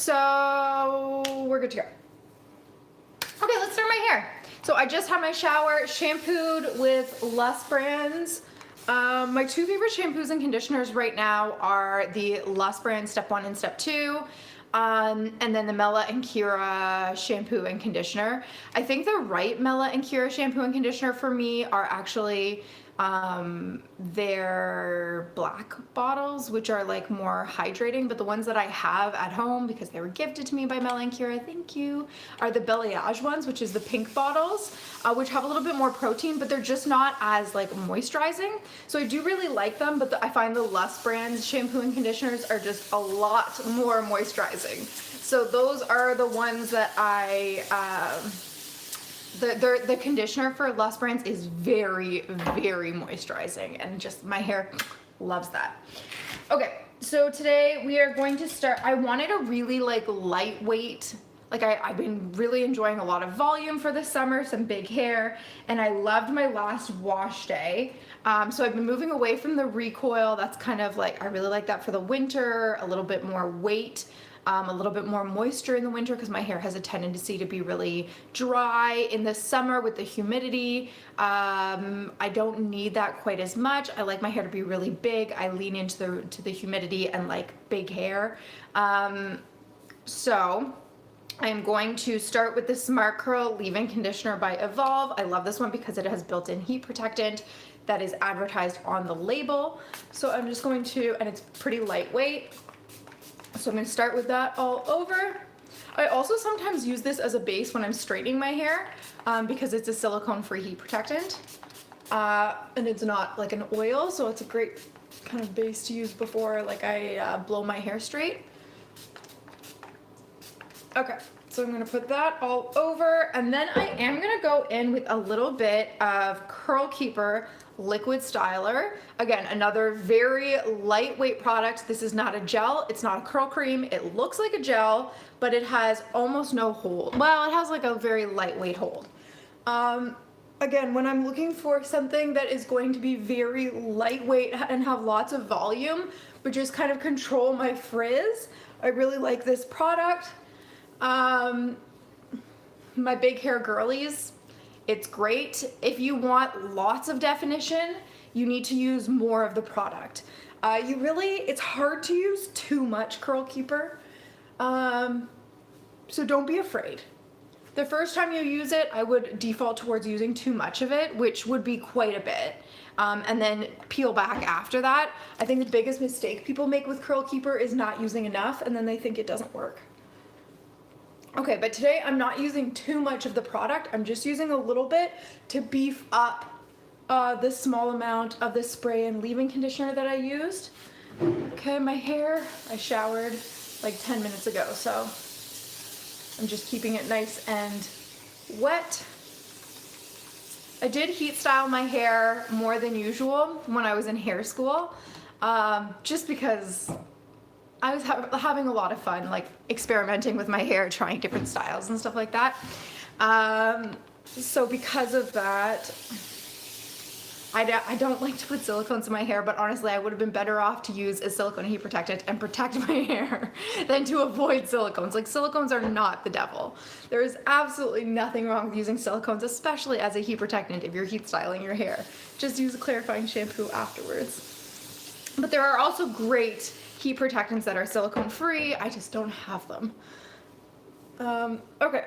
So we're good to go. Okay, let's start my hair. So I just had my shower, shampooed with Lush Brands. My two favorite shampoos and conditioners right now are the Lush Brand Step 1 and Step 2, and then the Mela and Kira shampoo and conditioner. I think the right Mela and Kira shampoo and conditioner for me are actually their black bottles, which are like more hydrating, but the ones that I have at home, because they were gifted to me by Mela and Kira, thank you, are the Balayage ones, which is the pink bottles, which have a little bit more protein, but they're just not as like moisturizing. So I do really like them, but I find the Lush Brand shampoo and conditioners are just a lot more moisturizing. So those are the ones that I the conditioner for Lush Brands is very, very moisturizing, and just my hair loves that. Okay, so today we are going to start. I wanted a really like lightweight, like I've been really enjoying a lot of volume for the summer, some big hair, and I loved my last wash day. So I've been moving away from the recoil. That's kind of like, I really like that for the winter, a little bit more weight. A little bit more moisture in the winter because my hair has a tendency to be really dry in the summer with the humidity. I don't need that quite as much. I like my hair to be really big. I lean into the humidity and like big hair. So I'm going to start with the Smart Curl Leave-In Conditioner by Evolve. I love this one because it has built-in heat protectant that is advertised on the label. So I'm just going to, and it's pretty lightweight. So I'm going to start with that all over. I also sometimes use this as a base when I'm straightening my hair because it's a silicone-free heat protectant. And it's not like an oil, so it's a great kind of base to use before like I blow my hair straight. Okay, so I'm going to put that all over, and then I am going to go in with a little bit of Curl Keeper Liquid Styler. Again, another very lightweight product. This is not a gel, it's not a curl cream. It looks like a gel, but it has almost no hold. Well, it has like a very lightweight hold. Again, when I'm looking for something that is going to be very lightweight and have lots of volume, but just kind of control my frizz, I really like this product. My big hair girlies, it's great. If you want lots of definition, you need to use more of the product. It's hard to use too much Curl Keeper, so don't be afraid. The first time you use it, I would default towards using too much of it, which would be quite a bit, and then peel back after that. I think the biggest mistake people make with Curl Keeper is not using enough, and then they think it doesn't work. Okay, but today I'm not using too much of the product. I'm just using a little bit to beef up the small amount of the spray and leave-in conditioner that I used. Okay, my hair, I showered like 10 minutes ago, so I'm just keeping it nice and wet. I did heat style my hair more than usual when I was in hair school, just because I was having a lot of fun, like experimenting with my hair, trying different styles and stuff like that. So because of that, I don't like to put silicones in my hair, but honestly, I would have been better off to use a silicone heat protectant and protect my hair than to avoid silicones. Like, silicones are not the devil. There is absolutely nothing wrong with using silicones, especially as a heat protectant if you're heat styling your hair. Just use a clarifying shampoo afterwards. But there are also great heat protectants that are silicone free. I just don't have them. Okay.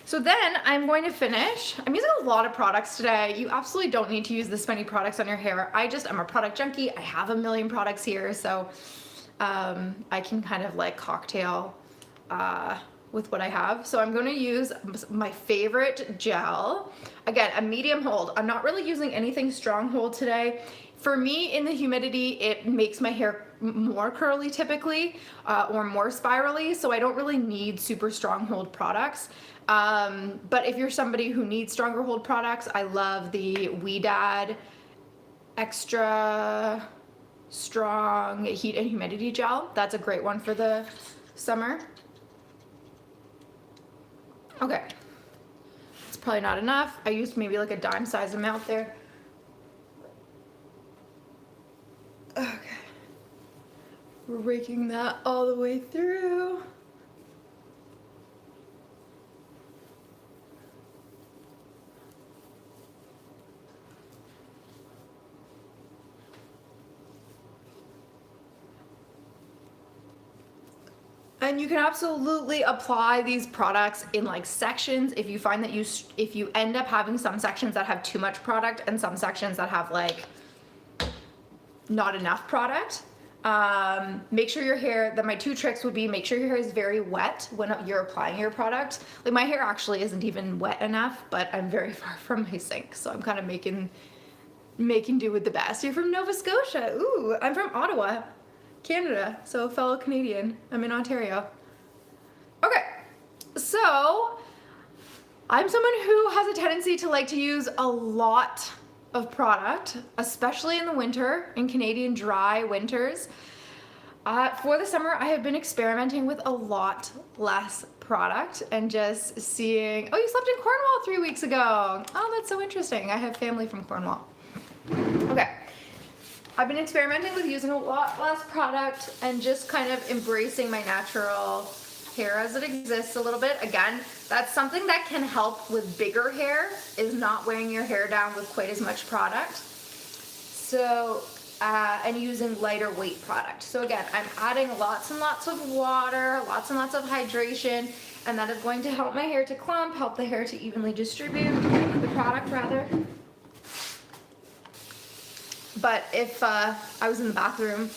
So then I'm going to finish. I'm using a lot of products today. You absolutely don't need to use this many products on your hair. I'm a product junkie. I have a million products here, so I can kind of like cocktail with what I have. So I'm going to use my favorite gel. Again, a medium hold. I'm not really using anything strong hold today. For me, in the humidity, it makes my hair more curly typically, or more spirally, so I don't really need super strong hold products. But if you're somebody who needs stronger hold products, I love the Dad Extra Strong Heat and Humidity Gel. That's a great one for the summer. Okay, it's probably not enough. I used maybe like a dime size amount there. Okay, we're raking that all the way through. And you can absolutely apply these products in like sections if you find that if you end up having some sections that have too much product and some sections that have like not enough product. Make sure your hair, my two tricks would be make sure your hair is very wet when you're applying your product. Like my hair actually isn't even wet enough, but I'm very far from my sink, so I'm kind of making do with the best. You're from Nova Scotia. Ooh, I'm from Ottawa, Canada, so fellow Canadian. I'm in Ontario. Okay, so I'm someone who has a tendency to like to use a lot of product, especially in the winter, in Canadian dry winters. For the summer, I have been experimenting with a lot less product and just seeing, oh, you slept in Cornwall 3 weeks ago. Oh, that's so interesting. I have family from Cornwall. Okay. I've been experimenting with using a lot less product and just kind of embracing my natural hair as it exists a little bit. Again, that's something that can help with bigger hair, is not weighing your hair down with quite as much product. So, and using lighter weight product. So again, I'm adding lots and lots of water, lots and lots of hydration, and that is going to help my hair to clump, help the hair to evenly distribute the product rather. But if I was in the bathroom,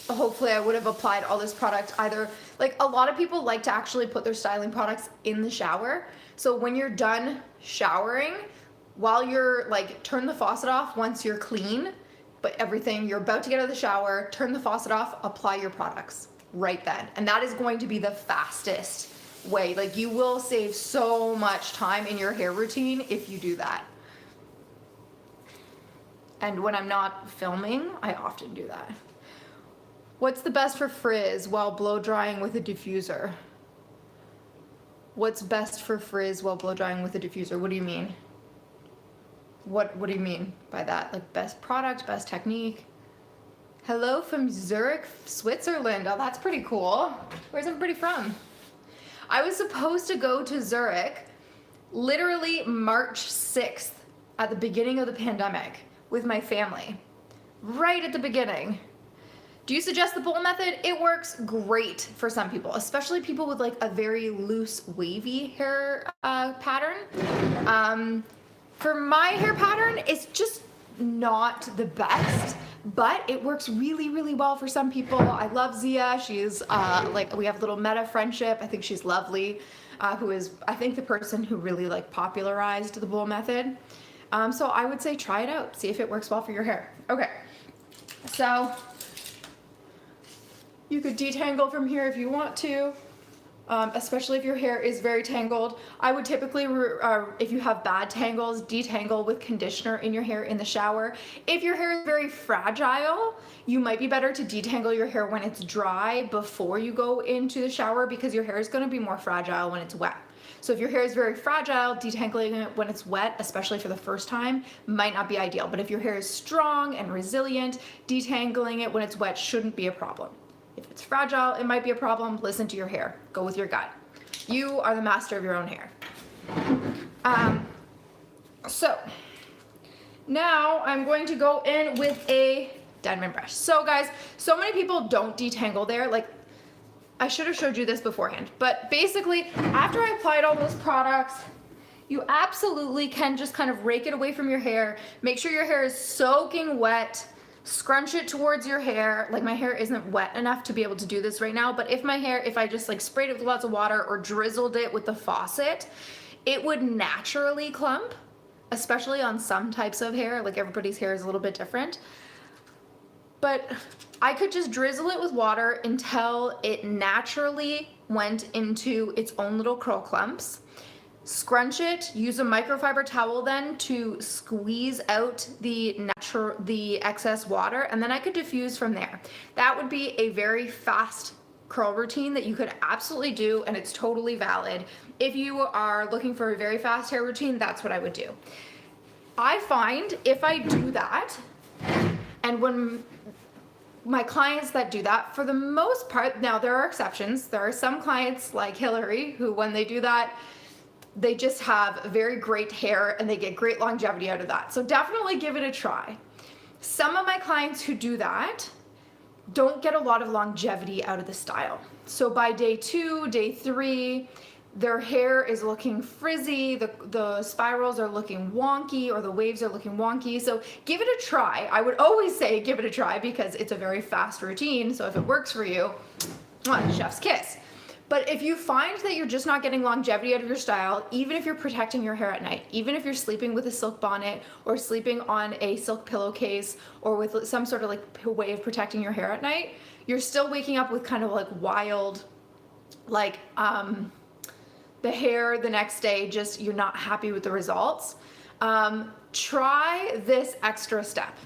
hopefully I would have applied all this product either, like a lot of people like to actually put their styling products in the shower. So when you're done showering, while you're like, turn the faucet off once you're clean, but everything, you're about to get out of the shower, turn the faucet off, apply your products right then. And that is going to be the fastest way. Like you will save so much time in your hair routine if you do that. And when I'm not filming, I often do that. What's the best for frizz while blow drying with a diffuser? What's best for frizz while blow drying with a diffuser? What do you mean? What do you mean by that? Like best product, best technique? Hello from Zurich, Switzerland. Oh, that's pretty cool. Where's everybody from? I was supposed to go to Zurich literally March 6th at the beginning of the pandemic with my family, right at the beginning. Do you suggest the bowl method? It works great for some people, especially people with like a very loose wavy hair pattern. For my hair pattern, it's just not the best, but it works really, really well for some people. I love Zia. She's like, we have a little meta friendship. I think she's lovely, who is, I think, the person who really like popularized the bowl method. So I would say try it out. See if it works well for your hair. Okay, so you could detangle from here if you want to, especially if your hair is very tangled. I would typically, if you have bad tangles, detangle with conditioner in your hair in the shower. If your hair is very fragile, you might be better to detangle your hair when it's dry before you go into the shower, because your hair is going to be more fragile when it's wet. So if your hair is very fragile, detangling it when it's wet, especially for the first time, might not be ideal. But if your hair is strong and resilient, detangling it when it's wet shouldn't be a problem. If it's fragile, it might be a problem. Listen to your hair. Go with your gut. You are the master of your own hair. So now I'm going to go in with a Denman brush. So guys, so many people don't detangle there. Like, I should have showed you this beforehand, but basically after I applied all those products, you absolutely can just kind of rake it away from your hair. Make sure your hair is soaking wet. Scrunch it towards your hair. Like, my hair isn't wet enough to be able to do this right now, but if I just like sprayed it with lots of water or drizzled it with the faucet, it would naturally clump, especially on some types of hair. Like, everybody's hair is a little bit different. But I could just drizzle it with water until it naturally went into its own little curl clumps. Scrunch it, use a microfiber towel then to squeeze out the excess water, and then I could diffuse from there. That would be a very fast curl routine that you could absolutely do, and it's totally valid. If you are looking for a very fast hair routine, that's what I would do. I find if I do that, and when my clients that do that, for the most part, now there are exceptions. There are some clients like Hillary who, when they do that, they just have very great hair and they get great longevity out of that. So definitely give it a try. Some of my clients who do that don't get a lot of longevity out of the style. So by day 2, day 3, their hair is looking frizzy, the spirals are looking wonky, or the waves are looking wonky. So give it a try. I would always say give it a try because it's a very fast routine. So if it works for you, chef's kiss. But if you find that you're just not getting longevity out of your style, even if you're protecting your hair at night, even if you're sleeping with a silk bonnet or sleeping on a silk pillowcase or with some sort of like way of protecting your hair at night, you're still waking up with kind of like wild, like the hair the next day, just you're not happy with the results. Try this extra step.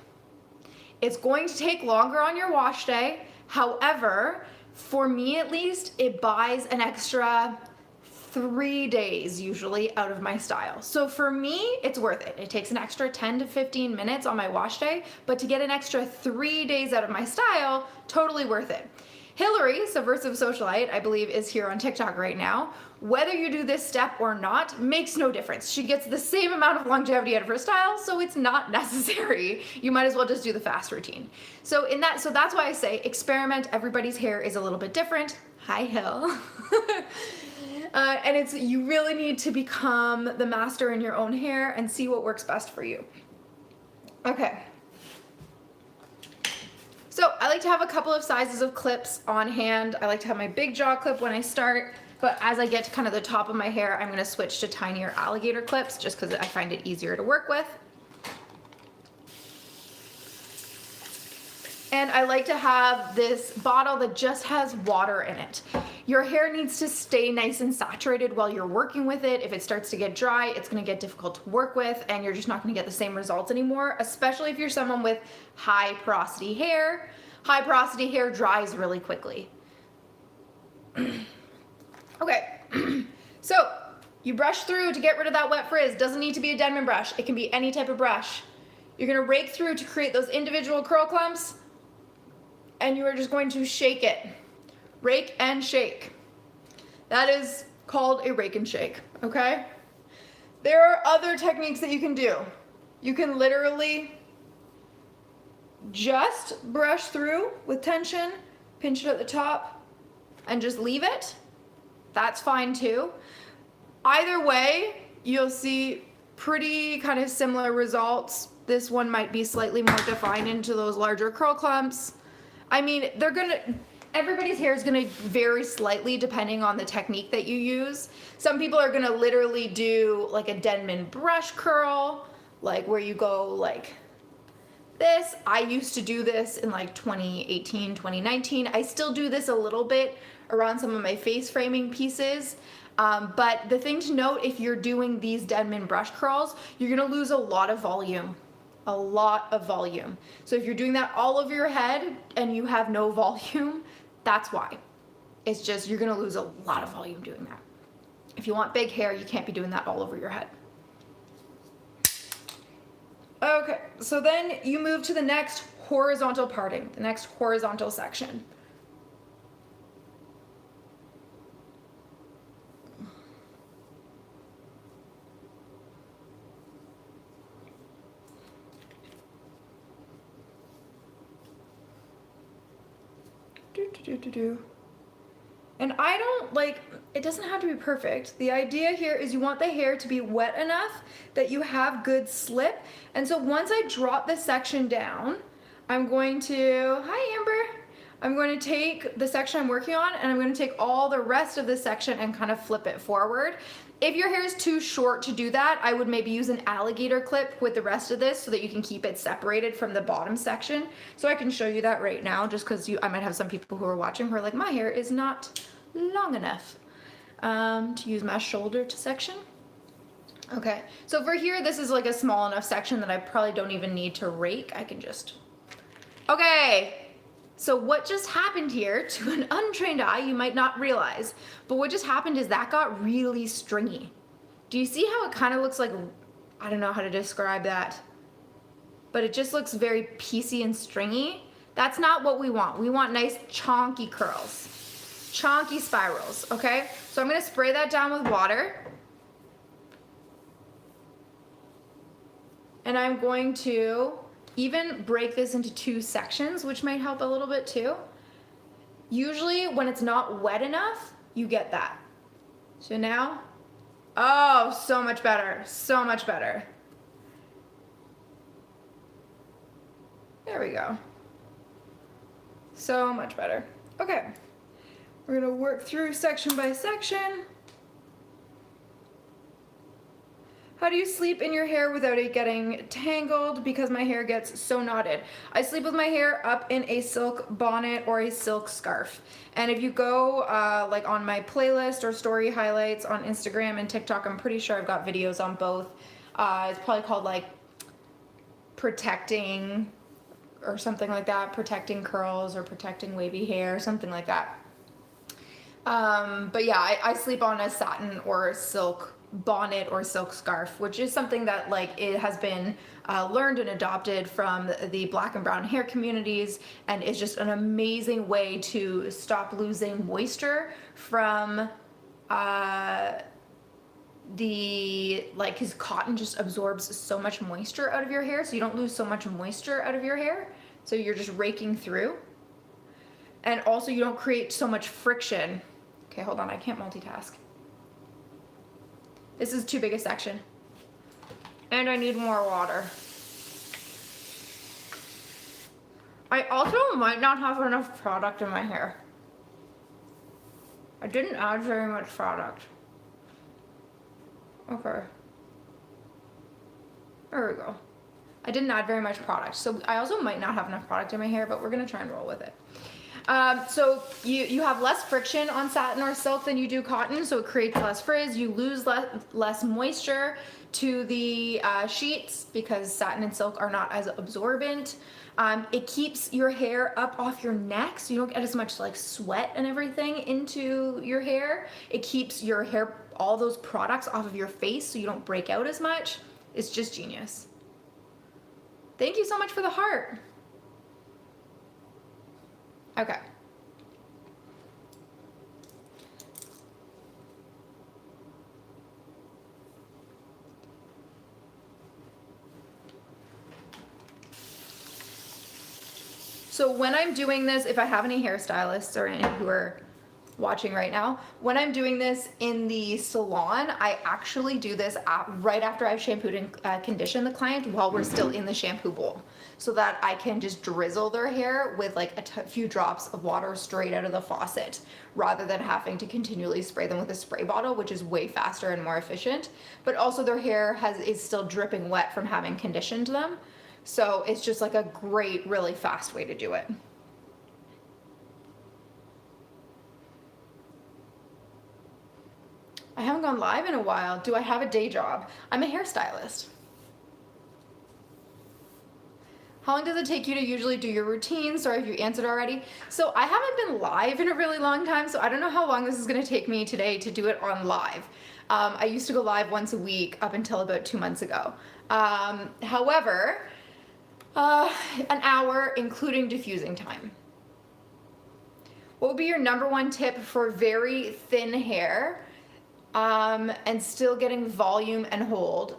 It's going to take longer on your wash day. However, for me at least, it buys an extra 3 days usually out of my style. So for me, it's worth it. It takes an extra 10 to 15 minutes on my wash day, but to get an extra 3 days out of my style, totally worth it. Hillary, Subversive Socialite, I believe is here on TikTok right now. Whether you do this step or not makes no difference. She gets the same amount of longevity out of her style, so it's not necessary. You might as well just do the fast routine. So that's why I say experiment. Everybody's hair is a little bit different. Hi, Hill. And you really need to become the master in your own hair and see what works best for you. Okay. So I like to have a couple of sizes of clips on hand. I like to have my big jaw clip when I start, but as I get to kind of the top of my hair, I'm gonna switch to tinier alligator clips just because I find it easier to work with. And I like to have this bottle that just has water in it. Your hair needs to stay nice and saturated while you're working with it. If it starts to get dry, it's gonna get difficult to work with and you're just not gonna get the same results anymore, especially if you're someone with high porosity hair. High porosity hair dries really quickly. Okay, so you brush through to get rid of that wet frizz. Doesn't need to be a Denman brush. It can be any type of brush. You're gonna rake through to create those individual curl clumps and you are just going to shake it. Rake and shake. That is called a rake and shake, okay? There are other techniques that you can do. You can literally just brush through with tension, pinch it at the top, and just leave it. That's fine too. Either way, you'll see pretty kind of similar results. This one might be slightly more defined into those larger curl clumps. I mean, everybody's hair is gonna vary slightly depending on the technique that you use. Some people are gonna literally do like a Denman brush curl, like where you go like this. I used to do this in like 2018, 2019. I still do this a little bit around some of my face framing pieces. But the thing to note, if you're doing these Denman brush curls, you're gonna lose a lot of volume. A lot of volume. So if you're doing that all over your head and you have no volume, that's why. It's just you're gonna lose a lot of volume doing that. If you want big hair, you can't be doing that all over your head. Okay, so then you move to the next horizontal parting, the next horizontal section. And I don't like, it doesn't have to be perfect. The idea here is you want the hair to be wet enough that you have good slip. And so once I drop this section down, I'm going to, hi Amber, I'm going to take the section I'm working on and I'm going to take all the rest of this section and kind of flip it forward. If your hair is too short to do that, I would maybe use an alligator clip with the rest of this so that you can keep it separated from the bottom section. So I can show you that right now just because I might have some people who are watching who are like, my hair is not long enough to use my shoulder to section. Okay, so for here, this is like a small enough section that I probably don't even need to rake. I can just, okay. So what just happened here, to an untrained eye, you might not realize, but what just happened is that got really stringy. Do you see how it kind of looks like, I don't know how to describe that, but it just looks very piecey and stringy? That's not what we want. We want nice chonky curls, chonky spirals, okay? So I'm gonna spray that down with water. And I'm going to even break this into 2 sections, which might help a little bit too. Usually when it's not wet enough, you get that. So now, oh, so much better, so much better. There we go. So much better. Okay, we're gonna work through section by section. How do you sleep in your hair without it getting tangled? Because my hair gets so knotted. I sleep with my hair up in a silk bonnet or a silk scarf. And if you go like on my playlist or story highlights on Instagram and TikTok, I'm pretty sure I've got videos on both. It's probably called like protecting or something like that, protecting curls or protecting wavy hair, something like that. But yeah, I sleep on a satin or silk bonnet or silk scarf, which is something that like it has been learned and adopted from the black and brown hair communities, and is just an amazing way to stop losing moisture from because cotton just absorbs so much moisture out of your hair, so you don't lose so much moisture out of your hair, so you're just raking through, and also you don't create so much friction. Okay, hold on, I can't multitask. This is too big a section. And I need more water. I also might not have enough product in my hair. I didn't add very much product. Okay. There we go. I didn't add very much product. So I also might not have enough product in my hair, but we're gonna try and roll with it. So you have less friction on satin or silk than you do cotton, so it creates less frizz. You lose less moisture to the sheets because satin and silk are not as absorbent. It keeps your hair up off your neck, so you don't get as much like sweat and everything into your hair. It keeps your hair, all those products off of your face, so you don't break out as much. It's just genius. Thank you so much for the heart. Okay. So when I'm doing this, if I have any hairstylists or any who are watching right now, when I'm doing this in the salon, I actually do this right after I've shampooed and conditioned the client while we're still in the shampoo bowl, so that I can just drizzle their hair with like a few drops of water straight out of the faucet, rather than having to continually spray them with a spray bottle, which is way faster and more efficient. But also their hair is still dripping wet from having conditioned them. So it's just like a great, really fast way to do it. I haven't gone live in a while. Do I have a day job? I'm a hairstylist. How long does it take you to usually do your routine? Sorry if you answered already. So I haven't been live in a really long time, so I don't know how long this is gonna take me today to do it on live. I used to go live once a week up until about 2 months ago. However, an hour including diffusing time. What would be your #1 tip for very thin hair and still getting volume and hold?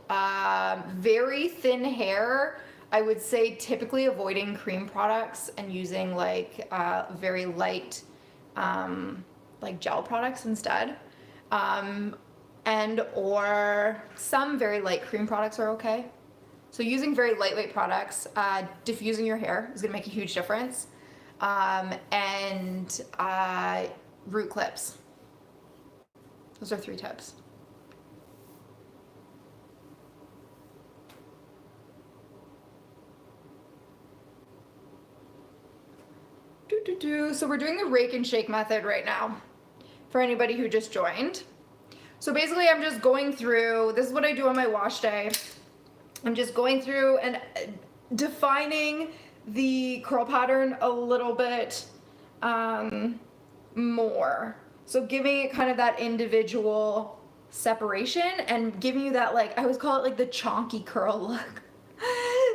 Very thin hair, I would say typically avoiding cream products and using like very light like gel products instead. And or some very light cream products are okay. So using very lightweight products, diffusing your hair is gonna make a huge difference. And root clips. Those are 3 tips. So we're doing the rake and shake method right now for anybody who just joined. So basically I'm just going through, this is what I do on my wash day. I'm just going through and defining the curl pattern a little bit more. So giving it kind of that individual separation and giving you that, like, I always call it like the chonky curl look.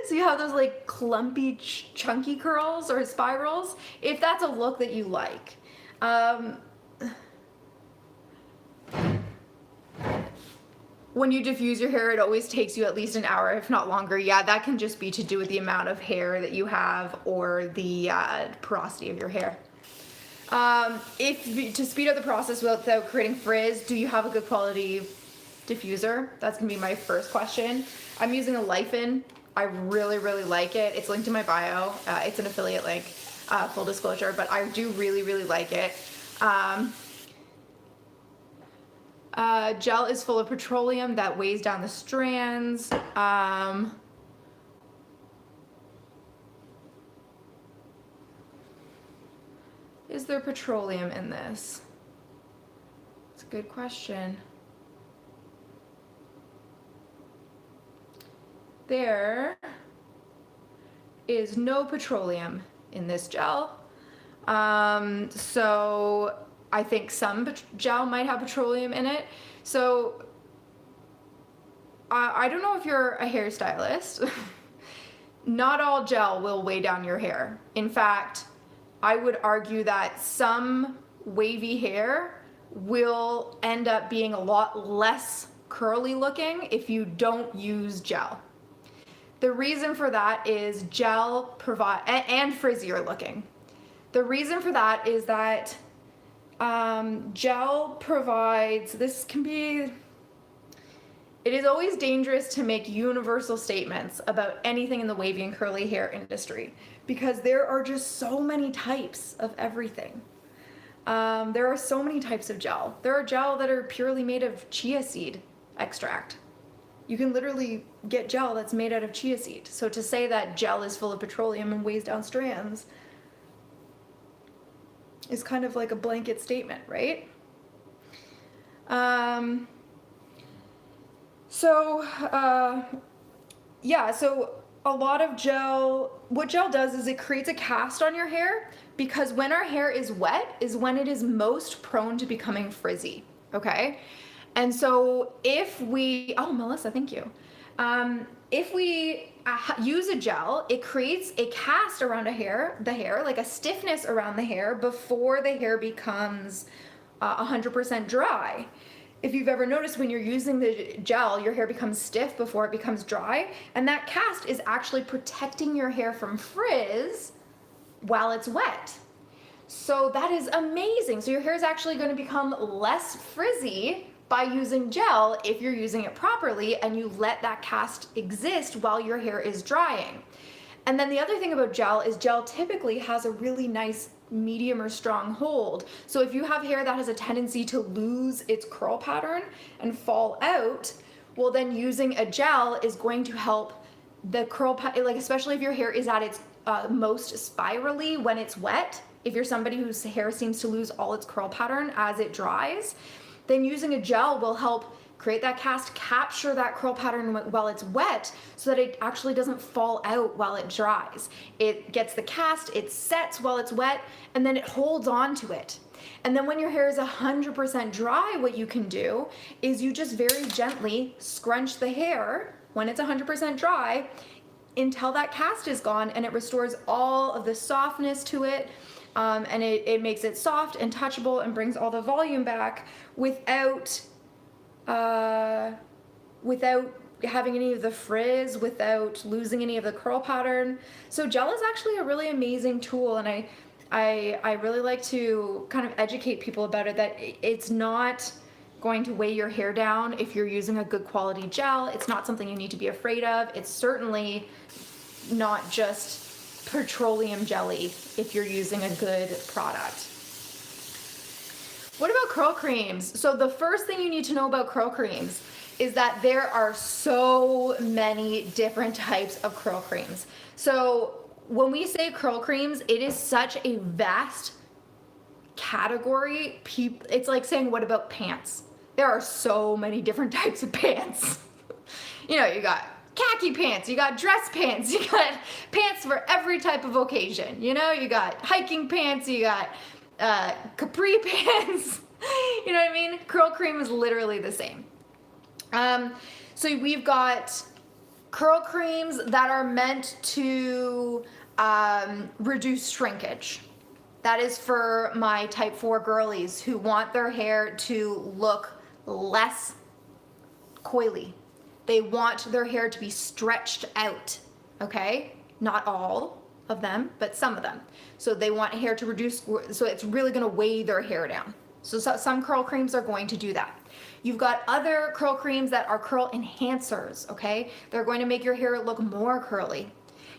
So you have those like clumpy, chunky curls or spirals, if that's a look that you like. when you diffuse your hair, it always takes you at least an hour, if not longer. Yeah, that can just be to do with the amount of hair that you have or the porosity of your hair. To speed up the process without creating frizz, do you have a good quality diffuser? That's gonna be my first question. I'm using a Life-In. I really, really like it. It's linked in my bio. It's an affiliate link, full disclosure, but I do really, really like it. Gel is full of petroleum that weighs down the strands. Is there petroleum in this? It's a good question. There is no petroleum in this gel. So I think some gel might have petroleum in it. So I don't know if you're a hairstylist. Not all gel will weigh down your hair. In fact, I would argue that some wavy hair will end up being a lot less curly looking if you don't use gel. The reason for that is gel and frizzier looking. The reason for that is that gel provides, it is always dangerous to make universal statements about anything in the wavy and curly hair industry because there are just so many types of everything. There are so many types of gel. There are gel that are purely made of chia seed extract. You can literally get gel that's made out of chia seed. So to say that gel is full of petroleum and weighs down strands is kind of like a blanket statement, right? So a lot of gel, what gel does is it creates a cast on your hair because when our hair is wet is when it is most prone to becoming frizzy, okay? And so if we, oh, Melissa, thank you. If we use a gel, it creates a cast around the hair, like a stiffness around the hair before the hair becomes 100% dry. If you've ever noticed when you're using the gel, your hair becomes stiff before it becomes dry, and that cast is actually protecting your hair from frizz while it's wet. So that is amazing. So your hair is actually going to become less frizzy by using gel if you're using it properly and you let that cast exist while your hair is drying. And then the other thing about gel is gel typically has a really nice medium or strong hold. So if you have hair that has a tendency to lose its curl pattern and fall out, well then using a gel is going to help the curl pattern, like especially if your hair is at its most spirally when it's wet. If you're somebody whose hair seems to lose all its curl pattern as it dries, then using a gel will help create that cast, capture that curl pattern while it's wet so that it actually doesn't fall out while it dries. It gets the cast, it sets while it's wet, and then it holds on to it. And then when your hair is 100% dry, what you can do is you just very gently scrunch the hair when it's 100% dry until that cast is gone, and it restores all of the softness to it. And it makes it soft and touchable and brings all the volume back without having any of the frizz, without losing any of the curl pattern. So gel is actually a really amazing tool, and I really like to kind of educate people about it, that it's not going to weigh your hair down if you're using a good quality gel. It's not something you need to be afraid of. It's certainly not just petroleum jelly if you're using a good product. What about curl creams? So the first thing you need to know about curl creams is that there are so many different types of curl creams. So when we say curl creams, it is such a vast category. It's like saying, what about pants? There are so many different types of pants. You know, you got khaki pants, you got dress pants, you got pants for every type of occasion. You know, you got hiking pants, you got capri pants. You know what I mean? Curl cream is literally the same. So we've got curl creams that are meant to reduce shrinkage. That is for my type 4 girlies who want their hair to look less coily. They want their hair to be stretched out, okay? Not all of them, but some of them. So they want hair to reduce, so it's really gonna weigh their hair down. So some curl creams are going to do that. You've got other curl creams that are curl enhancers, okay? They're going to make your hair look more curly.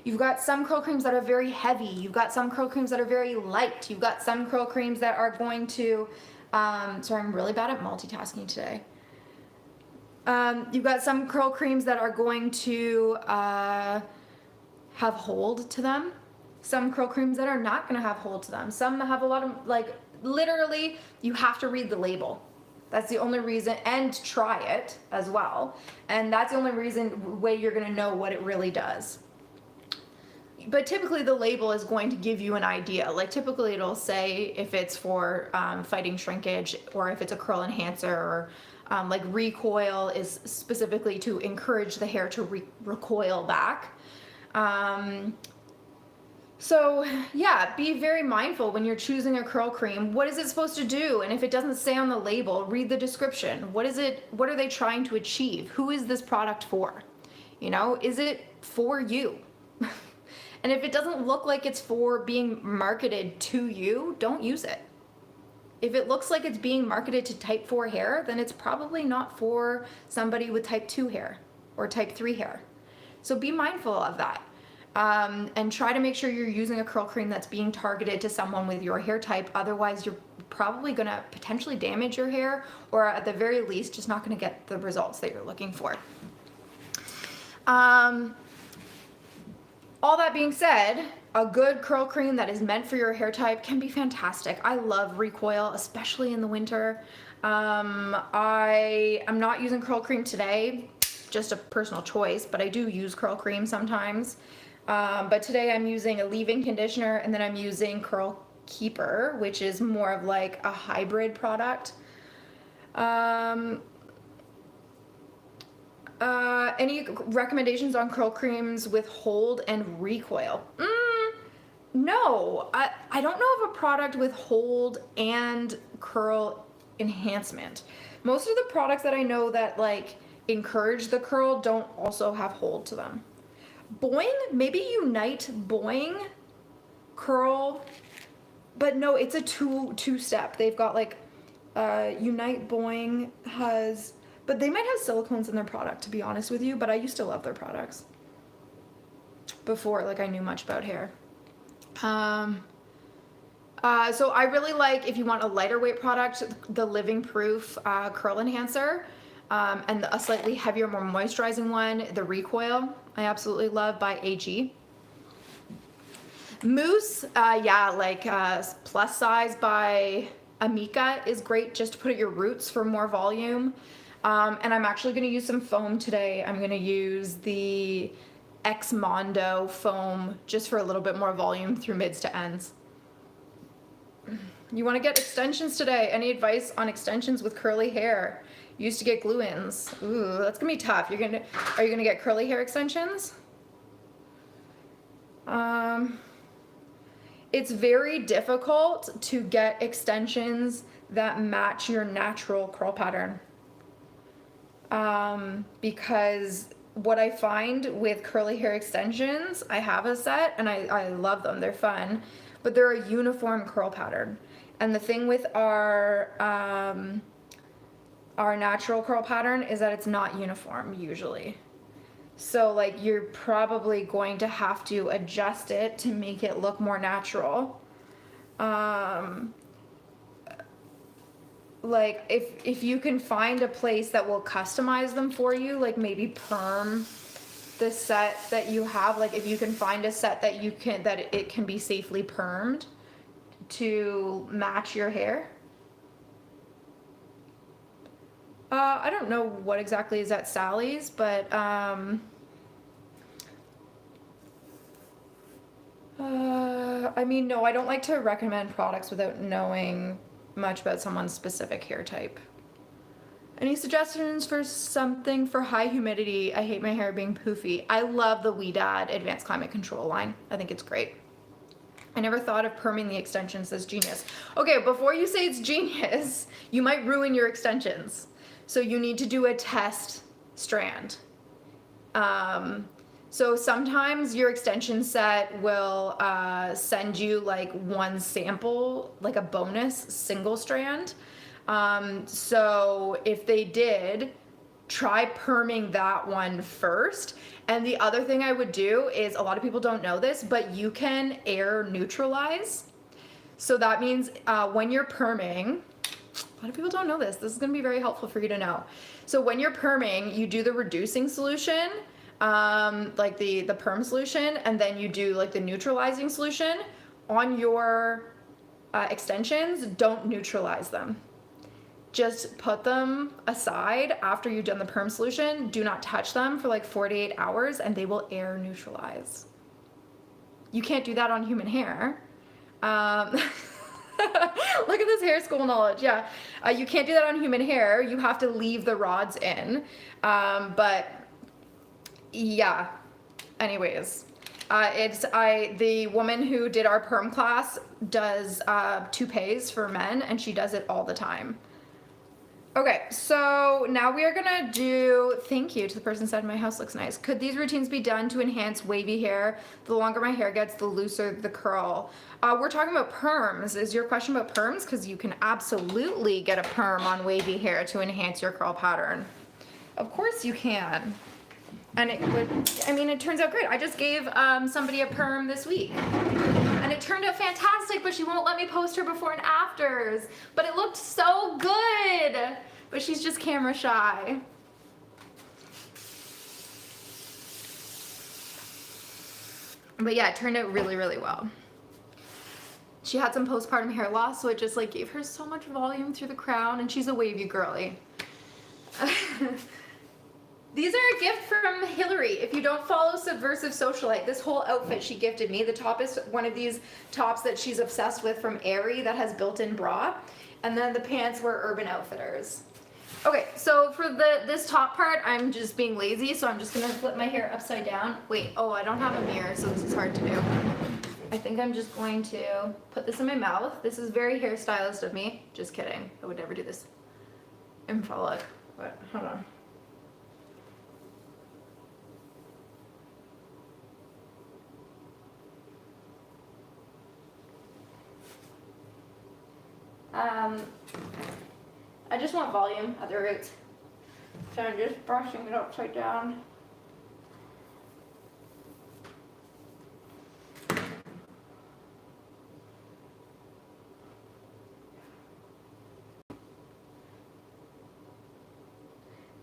You've got some curl creams that are very heavy. You've got some curl creams that are very light. You've got some curl creams that are going to, sorry, I'm really bad at multitasking today. You've got some curl creams that are going to have hold to them. Some curl creams that are not going to have hold to them. Some have a lot of, like, literally, you have to read the label. That's the only reason, and try it as well. And that's the only way you're going to know what it really does. But typically the label is going to give you an idea. Like typically it'll say if it's for fighting shrinkage, or if it's a curl enhancer, or like recoil is specifically to encourage the hair to recoil back. So yeah, be very mindful when you're choosing a curl cream. What is it supposed to do? And if it doesn't say on the label, read the description. What are they trying to achieve? Who is this product for? You know, is it for you? And if it doesn't look like it's for being marketed to you, don't use it. If it looks like it's being marketed to type 4 hair, then it's probably not for somebody with type 2 hair or type 3 hair. So be mindful of that. And try to make sure you're using a curl cream that's being targeted to someone with your hair type. Otherwise, you're probably going to potentially damage your hair, or at the very least, just not going to get the results that you're looking for. All that being said, a good curl cream that is meant for your hair type can be fantastic. I love recoil, especially in the winter. I am not using curl cream today, just a personal choice, but I do use curl cream sometimes. But today I'm using a leave-in conditioner, and then I'm using Curl Keeper, which is more of like a hybrid product. Any recommendations on curl creams with hold and recoil? No, I don't know of a product with hold and curl enhancement. Most of the products that I know that like encourage the curl don't also have hold to them. Boing, maybe Unite Boing curl, but no, it's a two-step. They've got like Unite Boing has, but they might have silicones in their product, to be honest with you, but I used to love their products before like I knew much about hair. So I really like, if you want a lighter weight product, the Living Proof Curl Enhancer, and a slightly heavier, more moisturizing one, the Recoil, I absolutely love, by AG. Mousse, yeah, like Plus Size by Amika is great just to put at your roots for more volume. And I'm actually going to use some foam today. I'm going to use the X Mondo foam just for a little bit more volume through mids to ends. You want to get extensions today? Any advice on extensions with curly hair? Used to get glue-ins. Ooh, that's gonna be tough. Are you gonna get curly hair extensions? It's very difficult to get extensions that match your natural curl pattern. Because what I find with curly hair extensions, I have a set and I love them. They're fun, but they're a uniform curl pattern. And the thing with our natural curl pattern is that it's not uniform usually. So like you're probably going to have to adjust it to make it look more natural. Like if you can find a place that will customize them for you, like maybe perm the set that you have, like if you can find a set that it can be safely permed to match your hair. I don't know what exactly is at Sally's, but I mean, no, I don't like to recommend products without knowing much about someone's specific hair type. Any suggestions for something for high humidity? I hate my hair being poofy. I love the Weedad Advanced Climate Control line. I think it's great. I never thought of perming the extensions. That's genius. Okay, before you say it's genius, you might ruin your extensions. So you need to do a test strand. So sometimes your extension set will send you like one sample, like a bonus single strand. So if they did, try perming that one first. And the other thing I would do is, a lot of people don't know this, but you can air neutralize. So that means when you're perming, a lot of people don't know this. This is going to be very helpful for you to know. So when you're perming, you do the reducing solution, like the perm solution, and then you do like the neutralizing solution. On your extensions, don't neutralize them. Just put them aside after you've done the perm solution. Do not touch them for like 48 hours and they will air neutralize. You can't do that on human hair. Look at this hair school knowledge. Yeah, you can't do that on human hair. You have to leave the rods in. But yeah, anyways, the woman who did our perm class does toupees for men, and she does it all the time. Okay, so now we are gonna do, thank you to the person who said my house looks nice. Could these routines be done to enhance wavy hair? The longer my hair gets, the looser the curl. We're talking about perms. Is your question about perms? Because you can absolutely get a perm on wavy hair to enhance your curl pattern. Of course you can. And it would, I mean, it turns out great. I just gave somebody a perm this week. And it turned out fantastic, but she won't let me post her before and afters. But it looked so good. But she's just camera shy. But yeah, it turned out really, really well. She had some postpartum hair loss, so it just like gave her so much volume through the crown, and she's a wavy girly. These are a gift from Hillary. If you don't follow Subversive Socialite, this whole outfit she gifted me. The top is one of these tops that she's obsessed with from Aerie that has built-in bra. And then the pants were Urban Outfitters. Okay, so for this top part, I'm just being lazy, so I'm just gonna flip my hair upside down. Wait, oh, I don't have a mirror, so this is hard to do. I think I'm just going to put this in my mouth. This is very hairstylist of me. Just kidding. I would never do this in public. But hold on. I just want volume at the roots, so I'm just brushing it upside down.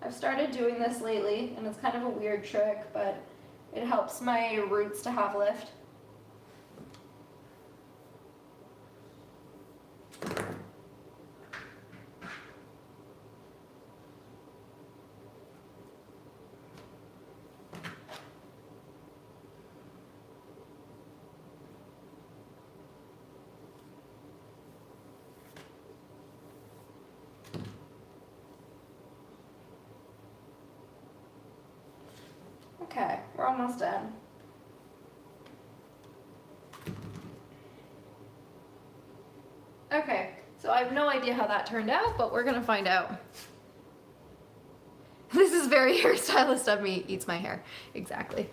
I've started doing this lately, and it's kind of a weird trick, but it helps my roots to have lift. Okay, we're almost done. Okay, so I have no idea how that turned out, but we're gonna find out. This is very hairstylist of me, eats my hair, exactly.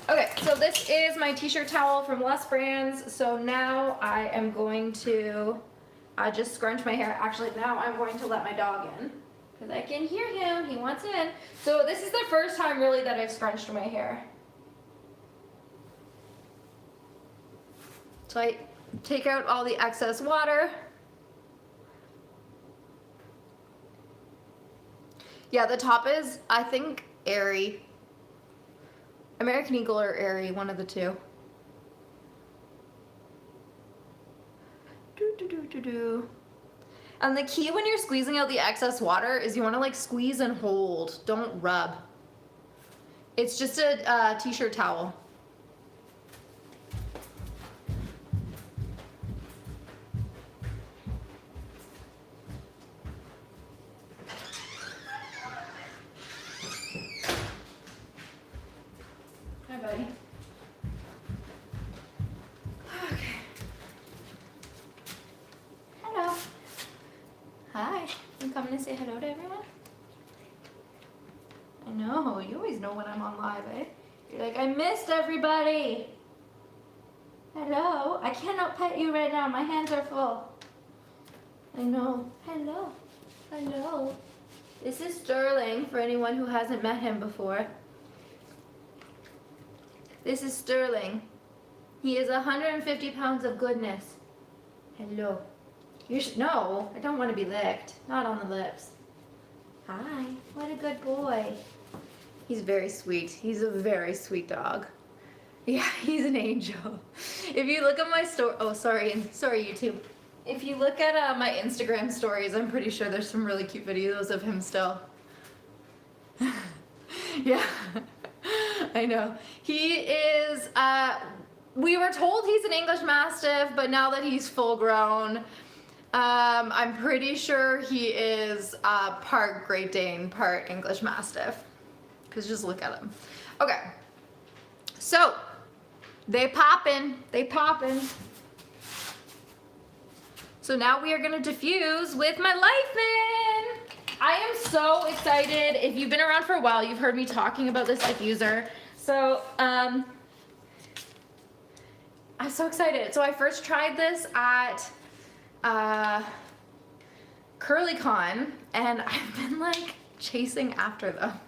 Okay, so this is my t-shirt towel from Les Brands. So now I am going to just scrunch my hair. Actually, now I'm going to let my dog in, because I can hear him, he wants in. So this is the first time really that I've scrunched my hair. So I take out all the excess water. Yeah, the top is, I think, Aerie. American Eagle or Aerie, one of the two. And the key when you're squeezing out the excess water is you want to like squeeze and hold, don't rub. It's just a t-shirt towel. Hi, buddy. Okay. Hello. Hi. You coming to say hello to everyone? I know, you always know when I'm on live, eh? You're like, I missed everybody. Hello, I cannot pet you right now, my hands are full. I know, hello, hello. This is Sterling, for anyone who hasn't met him before. This is Sterling. He is 150 pounds of goodness. Hello. You should, no, I don't want to be licked. Not on the lips. Hi, what a good boy. He's very sweet. He's a very sweet dog. Yeah, he's an angel. If you look at my story, oh sorry YouTube. If you look at my Instagram stories, I'm pretty sure there's some really cute videos of him still. Yeah, I know. He is, we were told he's an English Mastiff, but now that he's full grown, I'm pretty sure he is part Great Dane, part English Mastiff. Because just look at him. Okay, so they poppin'. So now we are gonna diffuse with my Life In. I am so excited. If you've been around for a while, you've heard me talking about this diffuser. So I'm so excited. So I first tried this at CurlyCon, and I've been like chasing after them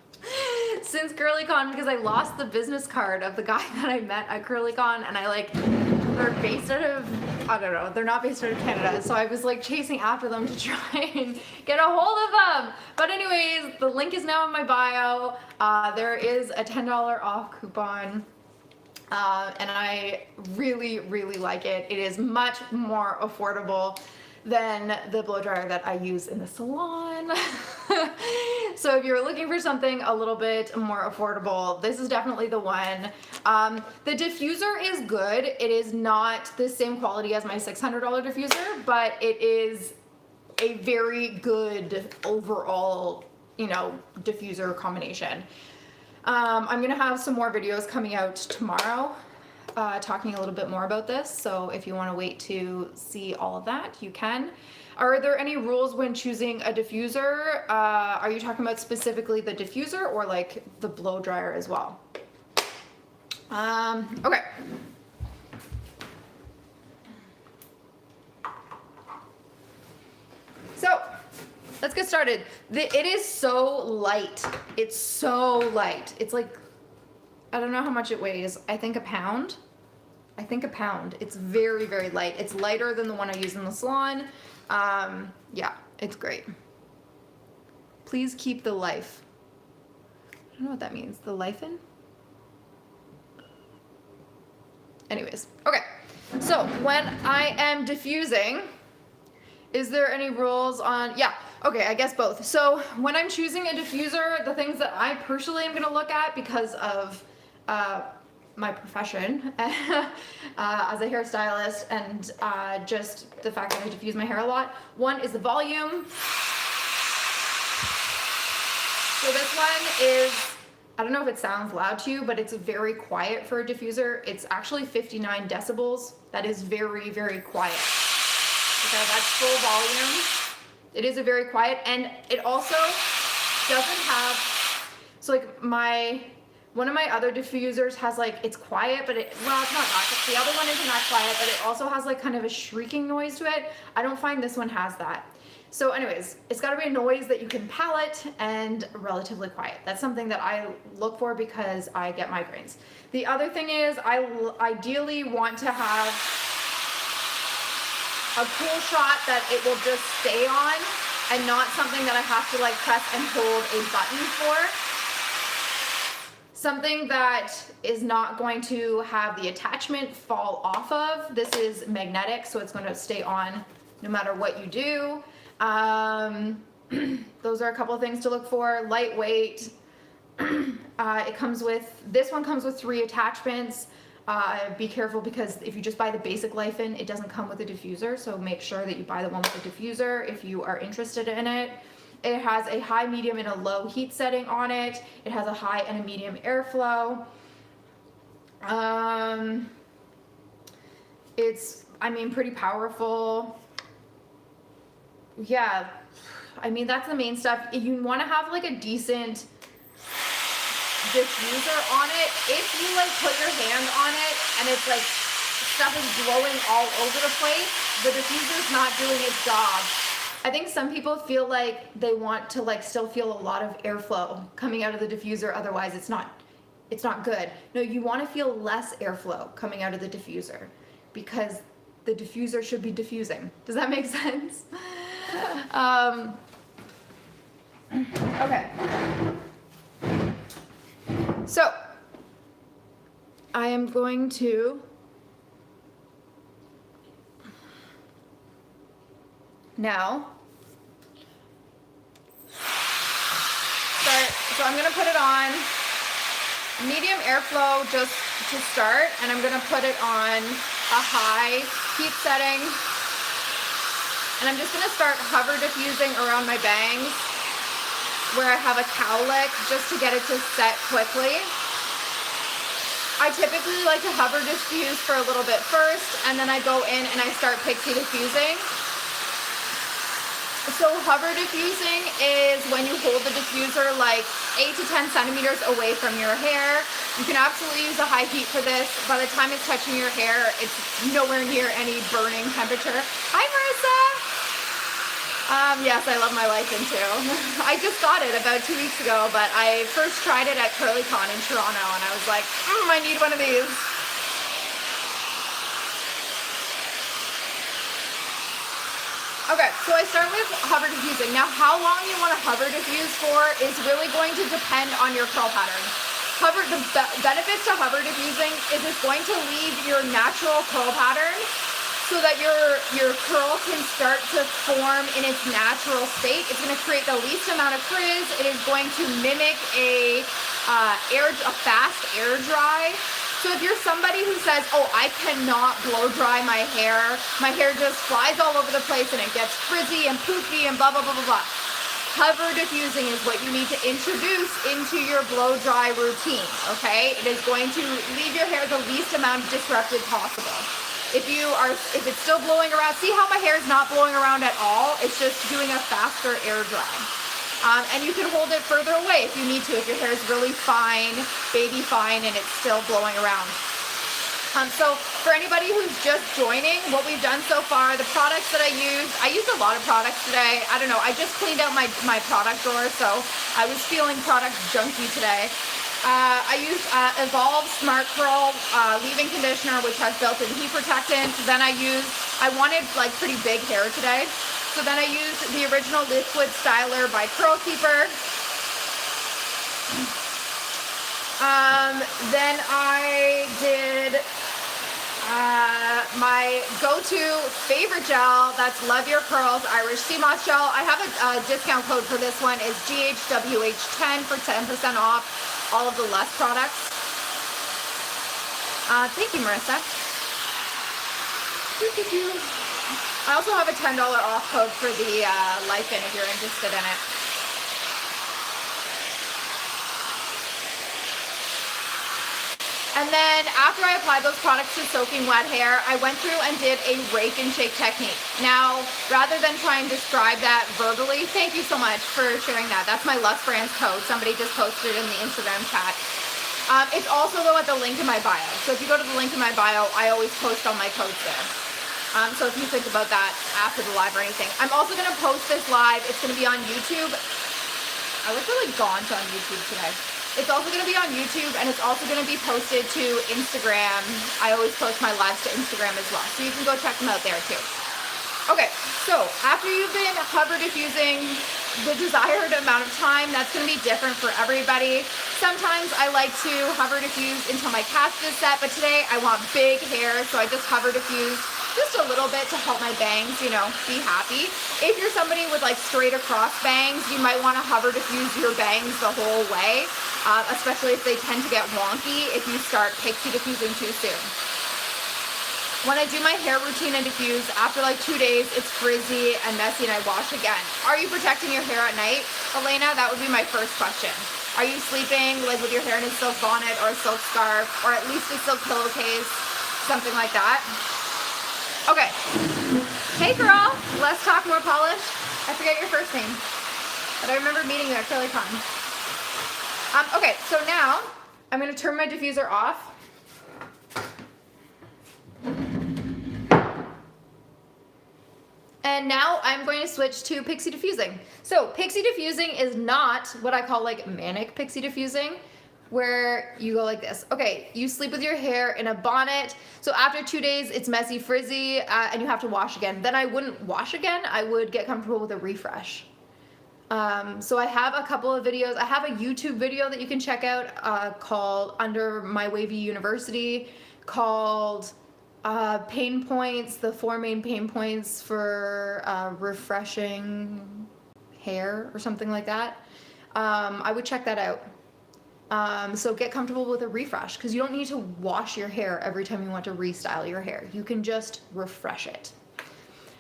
since CurlyCon because I lost the business card of the guy that I met at CurlyCon, and they're based out of, I don't know, they're not based out of Canada, so I was like chasing after them to try and get a hold of them. But anyways, the link is now in my bio. There is a $10 off coupon. And I really, really like it. It is much more affordable than the blow dryer that I use in the salon. So if you're looking for something a little bit more affordable, this is definitely the one. The diffuser is good. It is not the same quality as my $600 diffuser, but it is a very good overall, you know, diffuser combination. I'm gonna have some more videos coming out tomorrow talking a little bit more about this, so if you want to wait to see all of that, you can. Are there any rules when choosing a diffuser? Are you talking about specifically the diffuser or like the blow dryer as well? Okay. So let's get started. It is so light. It's so light. It's like, I don't know how much it weighs. I think a pound. It's very, very light. It's lighter than the one I use in the salon. Yeah, it's great. Please keep the life. I don't know what that means. The life in? Anyways, okay. So when I am diffusing, is there any rules on, yeah, okay, I guess both. So when I'm choosing a diffuser, the things that I personally am gonna look at because of my profession as a hairstylist and just the fact that I diffuse my hair a lot. One is the volume. So this one is, I don't know if it sounds loud to you, but it's very quiet for a diffuser. It's actually 59 decibels. That is very, very quiet. Okay, that's full volume. It is a very quiet, and it also doesn't have, so like one of my other diffusers has like, it's quiet, but well, it's not that. The other one isn't that quiet, but it also has like kind of a shrieking noise to it. I don't find this one has that. So anyways, it's gotta be a noise that you can palate and relatively quiet. That's something that I look for because I get migraines. The other thing is I ideally want to have a cool shot that it will just stay on and not something that I have to like press and hold a button for. Something that is not going to have the attachment fall off of. This is magnetic, so it's going to stay on no matter what you do. Those are a couple of things to look for. Lightweight. This one comes with 3 attachments. Be careful because if you just buy the basic Life In, it doesn't come with a diffuser, so make sure that you buy the one with the diffuser if you are interested in it. It has a high, medium, and a low heat setting on it. It has a high and a medium airflow. It's, I mean, pretty powerful. Yeah, I mean, that's the main stuff. If you want to have like a decent diffuser on it, if you like put your hand on it and it's like stuff is blowing all over the place, the diffuser's not doing its job. I think some people feel like they want to like still feel a lot of airflow coming out of the diffuser, otherwise it's not good. No, you want to feel less airflow coming out of the diffuser because the diffuser should be diffusing. Does that make sense? Okay. So, I am going to now start, so I'm going to put it on medium airflow just to start, and I'm going to put it on a high heat setting, and I'm just going to start hover diffusing around my bangs where I have a cowlick just to get it to set quickly. I typically like to hover diffuse for a little bit first, and then I go in and I start pixie diffusing. So hover diffusing is when you hold the diffuser like 8 to 10 centimeters away from your hair. You can absolutely use a high heat for this. By the time it's touching your hair, it's nowhere near any burning temperature. Hi, Marissa. Yes, I love my Lycan too. I just got it about 2 weeks ago, but I first tried it at CurlyCon in Toronto, and I was like, I need one of these. Okay, so I start with hover diffusing. Now, how long you want to hover diffuse for is really going to depend on your curl pattern. The benefits to hover diffusing is it's going to leave your natural curl pattern so that your curl can start to form in its natural state. It's going to create the least amount of frizz. It is going to mimic a fast air dry. So if you're somebody who says, oh, I cannot blow dry my hair just flies all over the place and it gets frizzy and poofy and blah, blah, blah, blah, blah. Hover diffusing is what you need to introduce into your blow dry routine, okay? It is going to leave your hair the least amount disrupted possible. If it's still blowing around, see how my hair is not blowing around at all? It's just doing a faster air dry. And you can hold it further away if you need to, if your hair is really fine, baby fine, and it's still blowing around. So for anybody who's just joining, what we've done so far, the products that I used a lot of products today. I don't know, I just cleaned out my product drawer, so I was feeling product junky today. I used Evolve Smart Curl leave-in conditioner, which has built-in heat protectant. Then I wanted like pretty big hair today. So then I used the original Liquid Styler by Curl Keeper. Then I did my go-to favorite gel, that's Love Your Curls Irish Sea Moss Gel. I have a discount code for this one, is GHWH10 for 10% off all of the Less products. Thank you, Marissa. I also have a $10 off code for the Lycan if you're interested in it. And then after I applied those products to soaking wet hair, I went through and did a rake and shake technique. Now, rather than try and describe that verbally, thank you so much for sharing that. That's my Lust Brands code. Somebody just posted it in the Instagram chat. It's also though at the link in my bio. So if you go to the link in my bio, I always post all my codes there. So if you think about that after the live or anything. I'm also going to post this live. It's going to be on YouTube. I look really gaunt on YouTube today. It's also going to be on YouTube, and it's also going to be posted to Instagram. I always post my lives to Instagram as well, so you can go check them out there too. Okay, so after you've been hover diffusing the desired amount of time, that's going to be different for everybody. Sometimes I like to hover diffuse until my cast is set, but today I want big hair, so I just hover diffuse just a little bit to help my bangs, you know, be happy. If you're somebody with like straight across bangs, you might want to hover diffuse your bangs the whole way, especially if they tend to get wonky if you start pixie diffusing too soon. When I do my hair routine and diffuse, after like 2 days, it's frizzy and messy and I wash again. Are you protecting your hair at night, Elena? That would be my first question. Are you sleeping like with your hair in a silk bonnet or a silk scarf or at least a silk pillowcase, something like that? Okay. Hey girl, Let's Talk More Polish. I forget your first name, but I remember meeting you at CurlyCon. Okay, so now I'm gonna turn my diffuser off. And now I'm going to switch to pixie diffusing. So pixie diffusing is not what I call like manic pixie diffusing, where you go like this. Okay, you sleep with your hair in a bonnet. So after 2 days, it's messy, frizzy, and you have to wash again. Then I wouldn't wash again. I would get comfortable with a refresh. So I have a couple of videos. I have a YouTube video that you can check out called Under My Wavy University called Pain Points, the 4 main pain points for refreshing hair or something like that. I would check that out. So get comfortable with a refresh because you don't need to wash your hair every time you want to restyle your hair. You can just refresh it.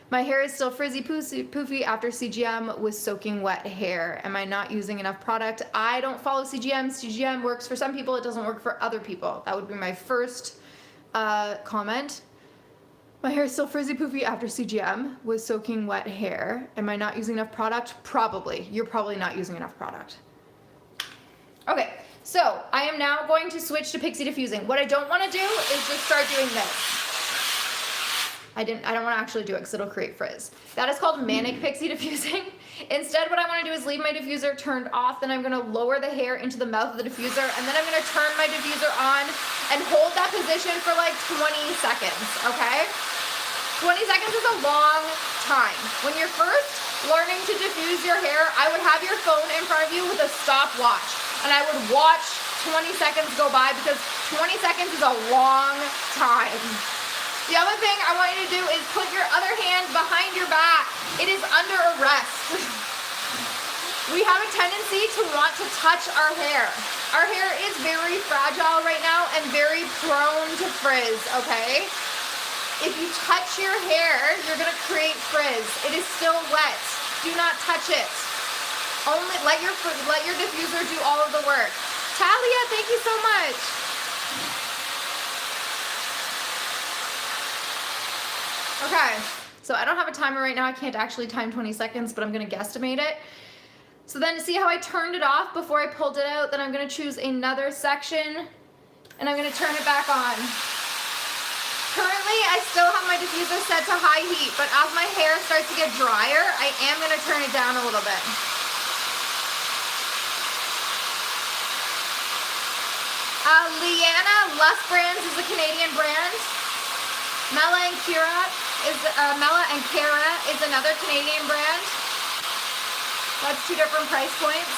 My hair is still frizzy, poofy after CGM with soaking wet hair. Am I not using enough product? I don't follow CGM. CGM works for some people. It doesn't work for other people. That would be my first comment. My hair is still frizzy, poofy after CGM with soaking wet hair. Am I not using enough product? Probably. You're probably not using enough product. Okay, so I am now going to switch to pixie diffusing. What I don't want to do is just start doing this. I don't want to actually do it because it'll create frizz. That is called manic pixie diffusing. Instead, what I want to do is leave my diffuser turned off, then I'm going to lower the hair into the mouth of the diffuser, and then I'm going to turn my diffuser on and hold that position for like 20 seconds, okay? 20 seconds is a long time. When you're first learning to diffuse your hair, I would have your phone in front of you with a stopwatch, and I would watch 20 seconds go by because 20 seconds is a long time. The other thing I want you to do is put your other hand behind your back. It is under arrest. We have a tendency to want to touch our hair. Our hair is very fragile right now and very prone to frizz, okay? If you touch your hair, you're gonna create frizz. It is still wet. Do not touch it. Only let your diffuser do all of the work. Talia, thank you so much. Okay, so I don't have a timer right now. I can't actually time 20 seconds, but I'm gonna guesstimate it. So then to see how I turned it off before I pulled it out, then I'm gonna choose another section and I'm gonna turn it back on. Currently, I still have my diffuser set to high heat, but as my hair starts to get drier, I am gonna turn it down a little bit. Leanna Lust Brands is a Canadian brand. Mela and Kara is another Canadian brand. That's 2 different price points.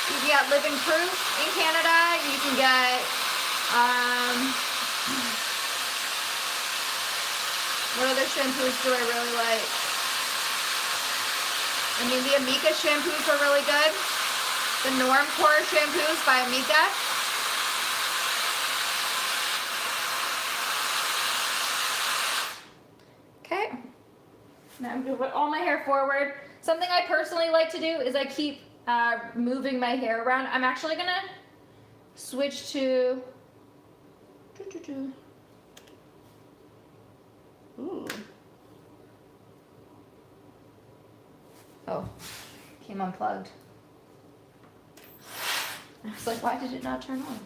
You can get Living Proof in Canada. You can get what other shampoos do I really like? I mean, the Amika shampoos are really good. The Normcore shampoos by Amika. Okay, now I'm gonna put all my hair forward. Something I personally like to do is I keep moving my hair around. I'm actually gonna switch to, ooh. Oh, came unplugged. I was like, why did it not turn on?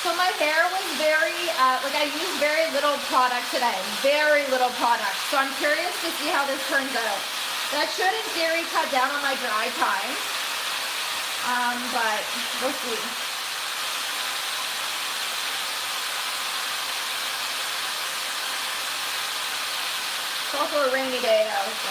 So my hair was very, I used very little product today. Very little product. So I'm curious to see how this turns out. That should, in theory, cut down on my dry time. But we'll see. It's also a rainy day though, so.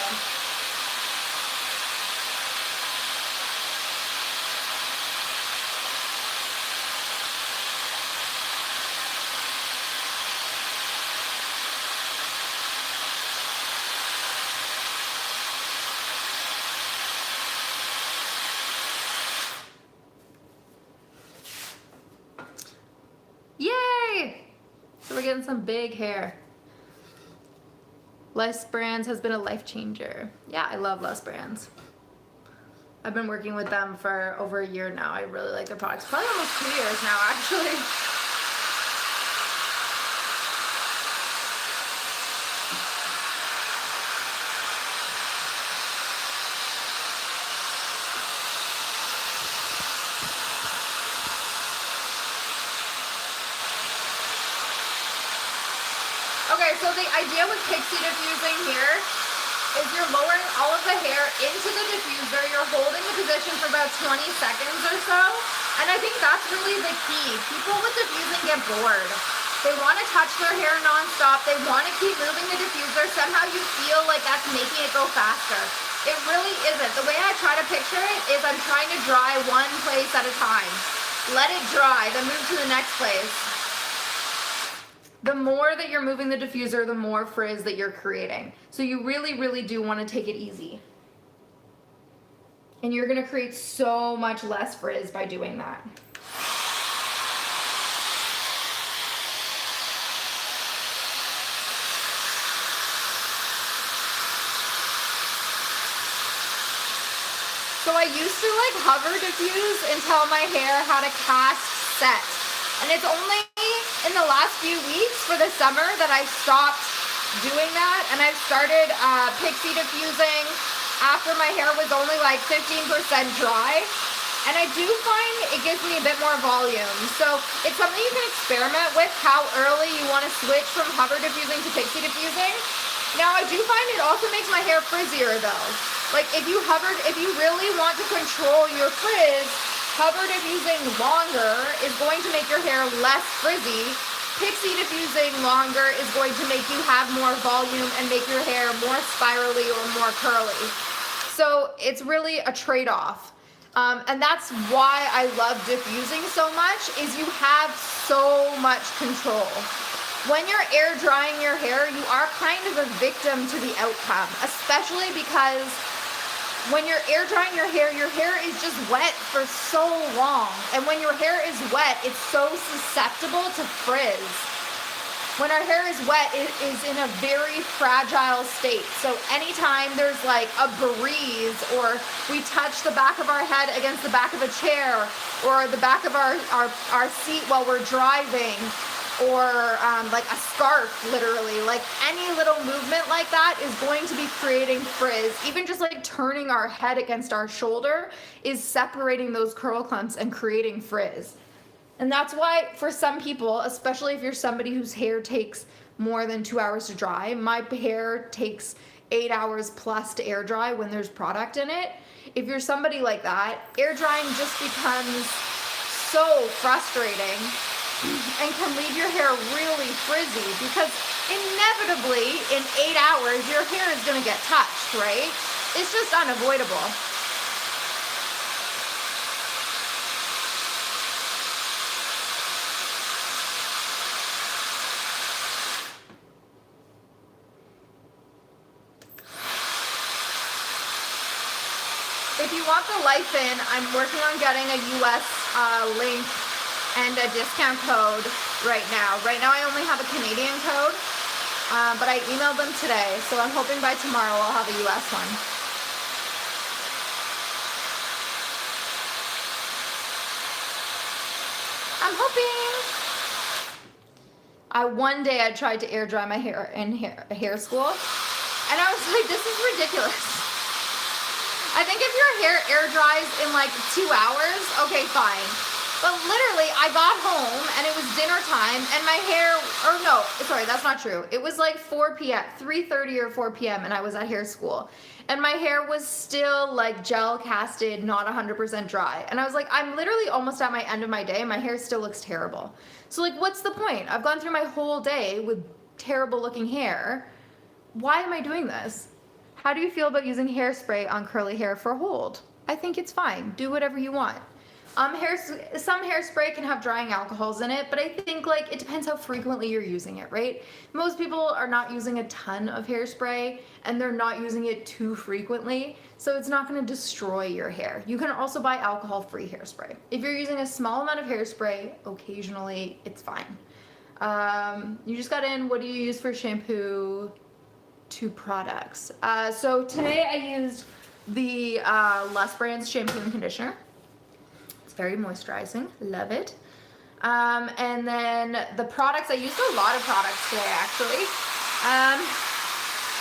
Yay! So we're getting some big hair. Lust Brands has been a life changer. Yeah, I love Lust Brands. I've been working with them for over a year now. I really like their products. Probably almost 2 years now, actually. Okay, so the idea with pixie diffusing here is you're lowering all of the hair into the diffuser. You're holding the position for about 20 seconds or so. And I think that's really the key. People with diffusing get bored. They want to touch their hair nonstop. They want to keep moving the diffuser. Somehow you feel like that's making it go faster. It really isn't. The way I try to picture it is I'm trying to dry one place at a time. Let it dry, then move to the next place. The more that you're moving the diffuser, the more frizz that you're creating. So you really, really do want to take it easy. And you're going to create so much less frizz by doing that. So I used to like hover diffuse until my hair had a cast set. And it's only in the last few weeks for the summer that I stopped doing that. And I've started pixie diffusing after my hair was only like 15% dry. And I do find it gives me a bit more volume. So it's something you can experiment with, how early you want to switch from hover diffusing to pixie diffusing. Now I do find it also makes my hair frizzier though. Like if you really want to control your frizz, hover diffusing longer is going to make your hair less frizzy. Pixie diffusing longer is going to make you have more volume and make your hair more spirally or more curly. So it's really a trade-off. And that's why I love diffusing so much, is you have so much control. When you're air drying your hair, you are kind of a victim to the outcome, especially because when you're air drying your hair is just wet for so long. And when your hair is wet, it's so susceptible to frizz. When our hair is wet, it is in a very fragile state. So anytime there's like a breeze, or we touch the back of our head against the back of a chair, or the back of our seat while we're driving, or like a scarf, literally, like any little movement like that is going to be creating frizz. Even just like turning our head against our shoulder is separating those curl clumps and creating frizz. And that's why for some people, especially if you're somebody whose hair takes more than 2 hours to dry, my hair takes 8 hours plus to air dry when there's product in it. If you're somebody like that, air drying just becomes so frustrating and can leave your hair really frizzy, because inevitably in 8 hours your hair is going to get touched, right? It's just unavoidable. If you want the life in, I'm working on getting a US link and a discount code right now. Right now I only have a Canadian code, but I emailed them today, so I'm hoping by tomorrow I'll have a US one. I'm hoping. One day I tried to air dry my hair in hair school, and I was like, this is ridiculous. I think if your hair air dries in like 2 hours, okay, fine. But literally, I got home and it was dinner time, and my hair, or no, sorry, that's not true. It was like 4 p.m., 3:30 or 4 p.m., and I was at hair school. And my hair was still like gel casted, not 100% dry. And I was like, I'm literally almost at my end of my day, and my hair still looks terrible. So like, what's the point? I've gone through my whole day with terrible looking hair. Why am I doing this? How do you feel about using hairspray on curly hair for hold? I think it's fine. Do whatever you want. Some hairspray can have drying alcohols in it, but I think like it depends how frequently you're using it, right? Most people are not using a ton of hairspray, and they're not using it too frequently, so it's not going to destroy your hair. You can also buy alcohol-free hairspray. If you're using a small amount of hairspray, occasionally, it's fine. You just got in, what do you use for shampoo? 2 products. So today I used the Lust Brands shampoo and conditioner. It's very moisturizing, love it. And then the products, I used a lot of products today actually.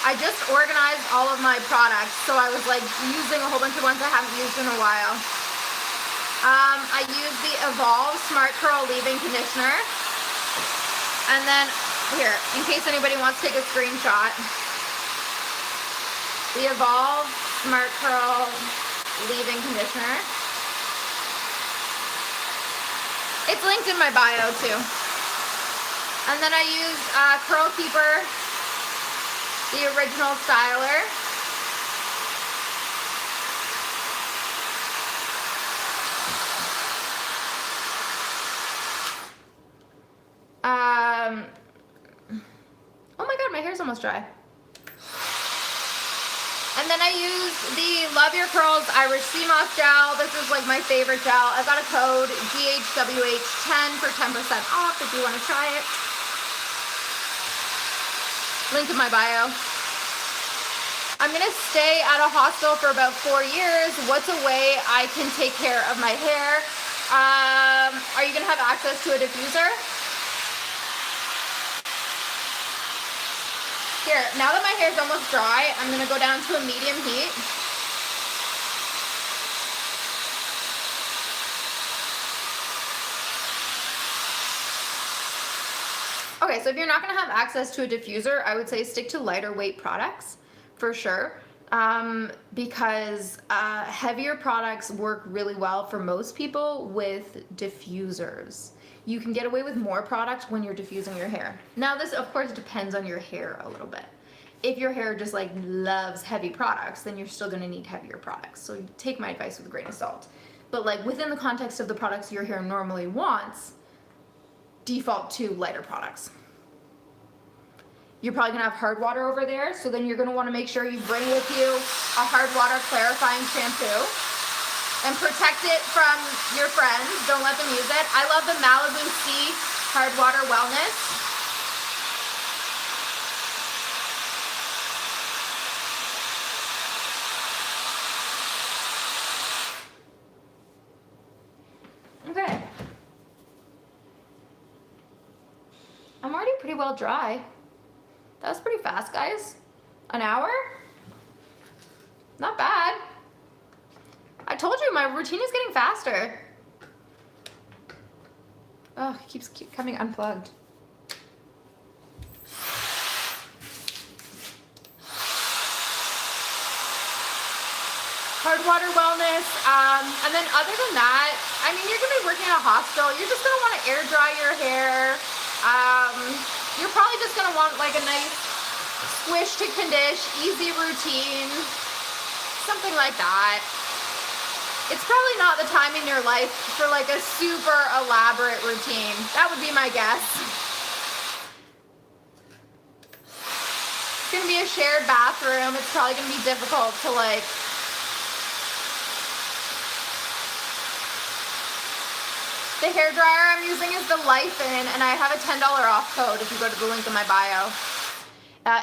I just organized all of my products, so I was like using a whole bunch of ones I haven't used in a while. I used the Evolve Smart Curl Leave-In Conditioner. And then, here, in case anybody wants to take a screenshot, the Evolve Smart Curl Leave-In Conditioner. It's linked in my bio too. And then I used Curl Keeper, the original styler. Oh my god, my hair's almost dry. And then I used the Love Your Curls Irish Sea Moss Gel. This is like my favorite gel. I got a code GHWH10 for 10% off if you want to try it. Link in my bio. I'm gonna stay at a hostel for about 4 years. What's a way I can take care of my hair? Are you gonna have access to a diffuser? Here, now that my hair's almost dry, I'm gonna go down to a medium heat. Okay, so if you're not gonna have access to a diffuser, I would say stick to lighter weight products, for sure. Because heavier products work really well for most people with diffusers. You can get away with more product when you're diffusing your hair. Now this of course depends on your hair a little bit. If your hair just like loves heavy products, then you're still gonna need heavier products. So take my advice with a grain of salt. But like within the context of the products your hair normally wants, default to lighter products. You're probably gonna have hard water over there, so then you're gonna wanna make sure you bring with you a hard water clarifying shampoo. And protect it from your friends. Don't let them use it. I love the Malibu Sea Hard Water Wellness. Okay. I'm already pretty well dry. That was pretty fast, guys. An hour? Not bad. I told you my routine is getting faster. Oh, it keeps coming unplugged. Hard water wellness. And then other than that, I mean, you're gonna be working at a hostel. You're just gonna want to air dry your hair. You're probably just gonna want like a nice squish to condish, easy routine, something like that. It's probably not the time in your life for like a super elaborate routine. That would be my guess. It's gonna be a shared bathroom. It's probably gonna be difficult to like the hair dryer I'm using is the Life-In, and I have a $10 off code if you go to the link in my bio.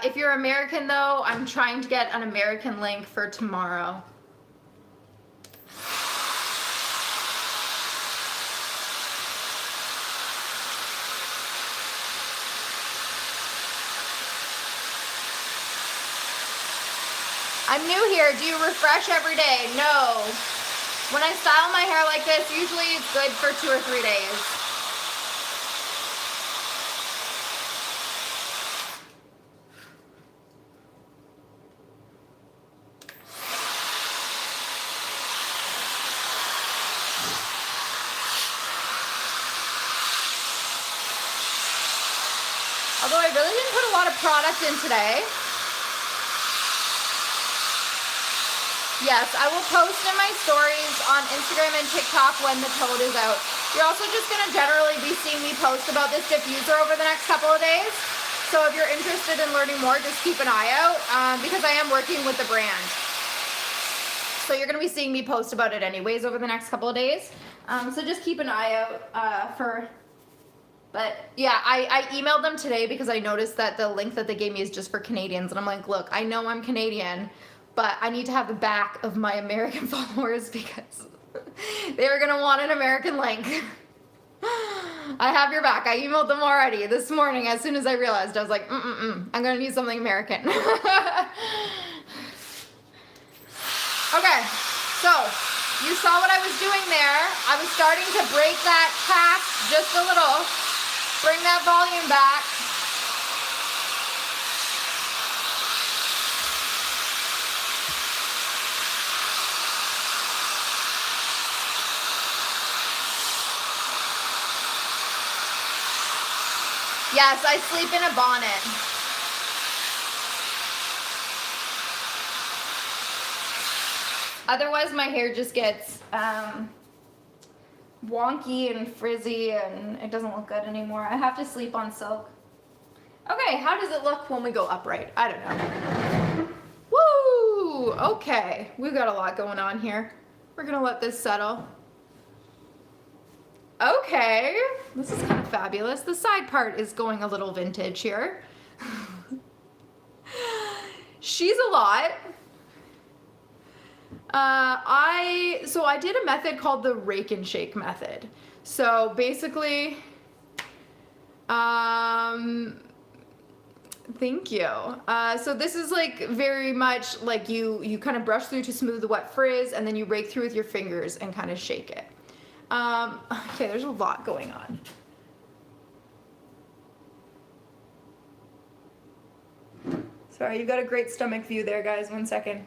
If you're American though, I'm trying to get an American link for tomorrow. I'm new here. Do you refresh every day? No. When I style my hair like this, usually it's good for 2 or 3 days. Although I really didn't put a lot of product in today. Yes, I will post in my stories on Instagram and TikTok when the code is out. You're also just going to generally be seeing me post about this diffuser over the next couple of days. So if you're interested in learning more, just keep an eye out because I am working with the brand. So you're going to be seeing me post about it anyways over the next couple of days. So just keep an eye out for... But yeah, I emailed them today because I noticed that the link that they gave me is just for Canadians. And I'm like, look, I know I'm Canadian, but I need to have the back of my American followers because they're gonna want an American link. I have your back. I emailed them already this morning as soon as I realized. I was like, I'm gonna need something American. Okay, so you saw what I was doing there. I was starting to break that cast just a little. Bring that volume back. Yes, I sleep in a bonnet. Otherwise, my hair just gets wonky and frizzy and it doesn't look good anymore. I have to sleep on silk. Okay, how does it look when we go upright? I don't know. Woo! Okay, we've got a lot going on here. We're gonna let this settle. Okay, this is kind of fabulous. The side part is going a little vintage here. She's a lot. So I did a method called the rake and shake method. So basically, thank you. So this is like very much like you kind of brush through to smooth the wet frizz and then you rake through with your fingers and kind of shake it. Okay, there's a lot going on. Sorry, you got a great stomach view there, guys. 1 second.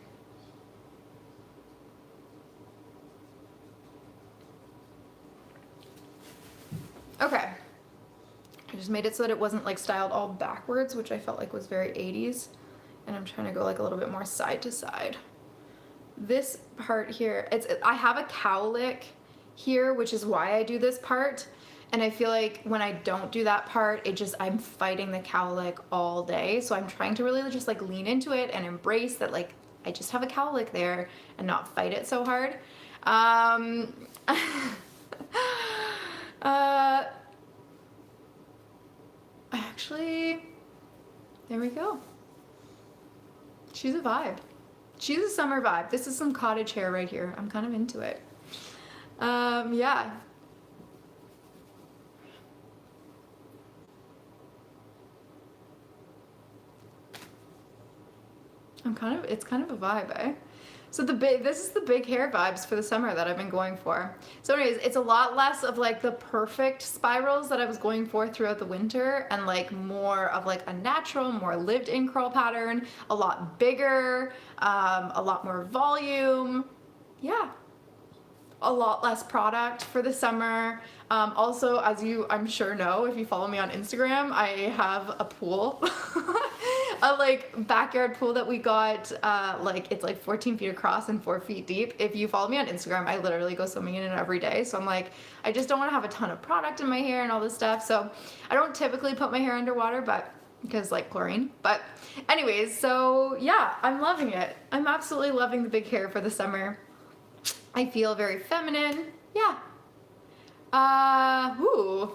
Okay. I just made it so that it wasn't like styled all backwards, which I felt like was very 80s. And I'm trying to go like a little bit more side to side. This part here, I have a cowlick here, which is why I do this part. And I feel like when I don't do that part, I'm fighting the cowlick all day. So I'm trying to really just like lean into it and embrace that like I just have a cowlick there and not fight it so hard. Actually, there we go. She's a vibe. She's a summer vibe. This is some cottage hair right here. I'm kind of into it. Yeah. It's kind of a vibe, eh? So this is the big hair vibes for the summer that I've been going for. So anyways, it's a lot less of like the perfect spirals that I was going for throughout the winter and like more of like a natural, more lived in curl pattern, a lot bigger, a lot more volume. Yeah. A lot less product for the summer. Also, as you I'm sure know, if you follow me on Instagram, I have a pool. A like backyard pool that we got, it's like 14 feet across and 4 feet deep. If you follow me on Instagram, I literally go swimming in it every day. So I'm like, I just don't want to have a ton of product in my hair and all this stuff. So I don't typically put my hair underwater, but because like chlorine. But anyways, so yeah, I'm loving it. I'm absolutely loving the big hair for the summer. I feel very feminine. Yeah. Ooh.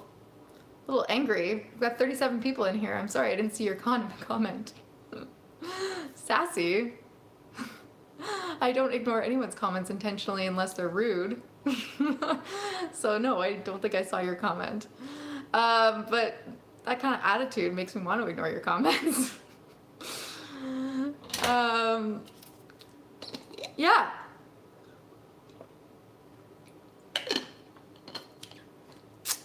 A little angry. We've got 37 people in here. I'm sorry, I didn't see your comment. Sassy. I don't ignore anyone's comments intentionally unless they're rude. So no, I don't think I saw your comment. But that kind of attitude makes me want to ignore your comments. Yeah.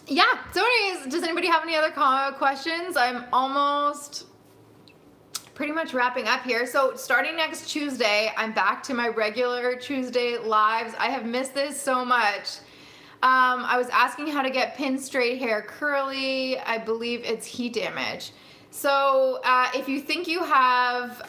Yeah, so anyways, does anybody have any other questions? I'm almost pretty much wrapping up here. So starting next Tuesday, I'm back to my regular Tuesday lives. I have missed this so much. I was asking how to get pin straight hair curly. I believe it's heat damage. So if you think you have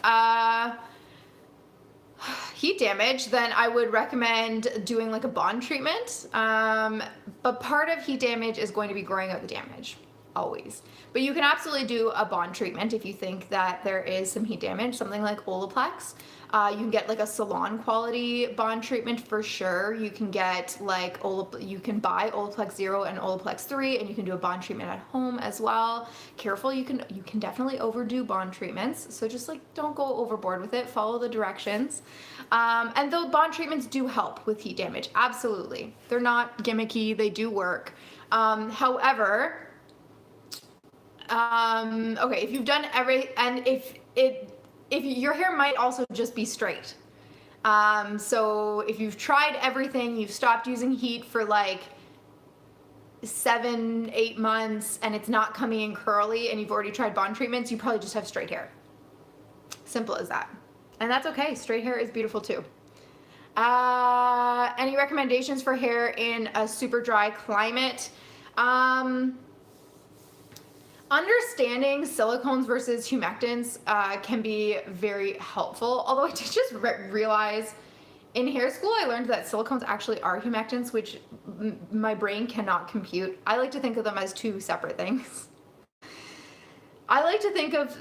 heat damage, then I would recommend doing like a bond treatment. But part of heat damage is going to be growing out the damage. always. But you can absolutely do a bond treatment if you think that there is some heat damage, something like Olaplex. You can get like a salon quality bond treatment for sure. You can get like you can buy Olaplex 0 and Olaplex 3, and you can do a bond treatment at home as well. Careful, you can definitely overdo bond treatments, so just like don't go overboard with it. Follow the directions. And though bond treatments do help with heat damage, absolutely. They're not gimmicky, they do work. However, okay, if you've done and if your hair might also just be straight. So if you've tried everything, you've stopped using heat for like 7-8 months and it's not coming in curly and you've already tried bond treatments, you probably just have straight hair. Simple as that. And that's okay. Straight hair is beautiful too. Any recommendations for hair in a super dry climate? Understanding silicones versus humectants can be very helpful. Although I did just realize in hair school I learned that silicones actually are humectants, which my brain cannot compute. I like to think of them as two separate things. I like to think of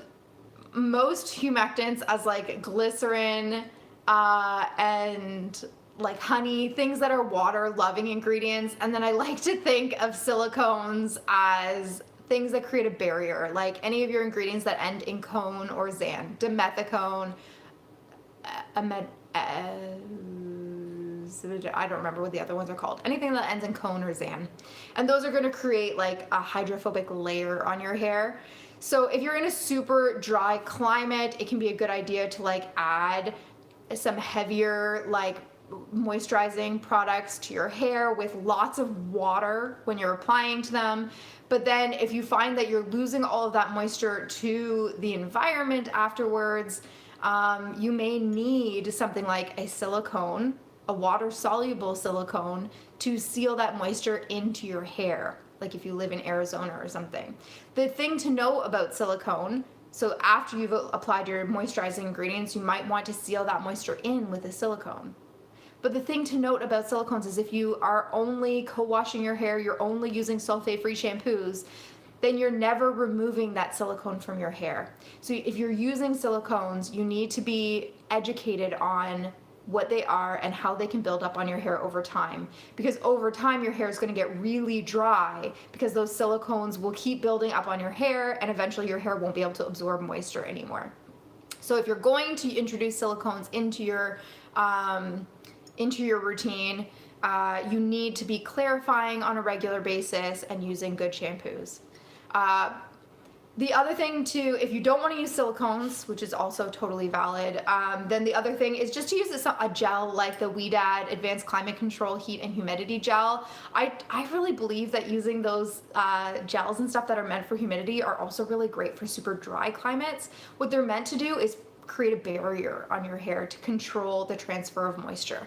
most humectants as like glycerin and like honey, things that are water loving ingredients, and then I like to think of silicones as things that create a barrier, like any of your ingredients that end in cone or zan, dimethicone, I don't remember what the other ones are called. Anything that ends in cone or zan. And those are going to create like a hydrophobic layer on your hair. So if you're in a super dry climate, it can be a good idea to like add some heavier like moisturizing products to your hair with lots of water when you're applying to them. But then if you find that you're losing all of that moisture to the environment afterwards, you may need something like a silicone, a water-soluble silicone, to seal that moisture into your hair, like if you live in Arizona or something. The thing to know about silicone, so after you've applied your moisturizing ingredients, you might want to seal that moisture in with a silicone. But the thing to note about silicones is if you are only co-washing your hair, you're only using sulfate-free shampoos, then you're never removing that silicone from your hair. So if you're using silicones, you need to be educated on what they are and how they can build up on your hair over time. Because over time, your hair is going to get really dry because those silicones will keep building up on your hair, and eventually your hair won't be able to absorb moisture anymore. So if you're going to introduce silicones into your routine, you need to be clarifying on a regular basis and using good shampoos. The other thing too, if you don't want to use silicones, which is also totally valid, then the other thing is just to use a gel like the Wedad Advanced Climate Control Heat and Humidity Gel. I really believe that using those gels and stuff that are meant for humidity are also really great for super dry climates. What they're meant to do is create a barrier on your hair to control the transfer of moisture.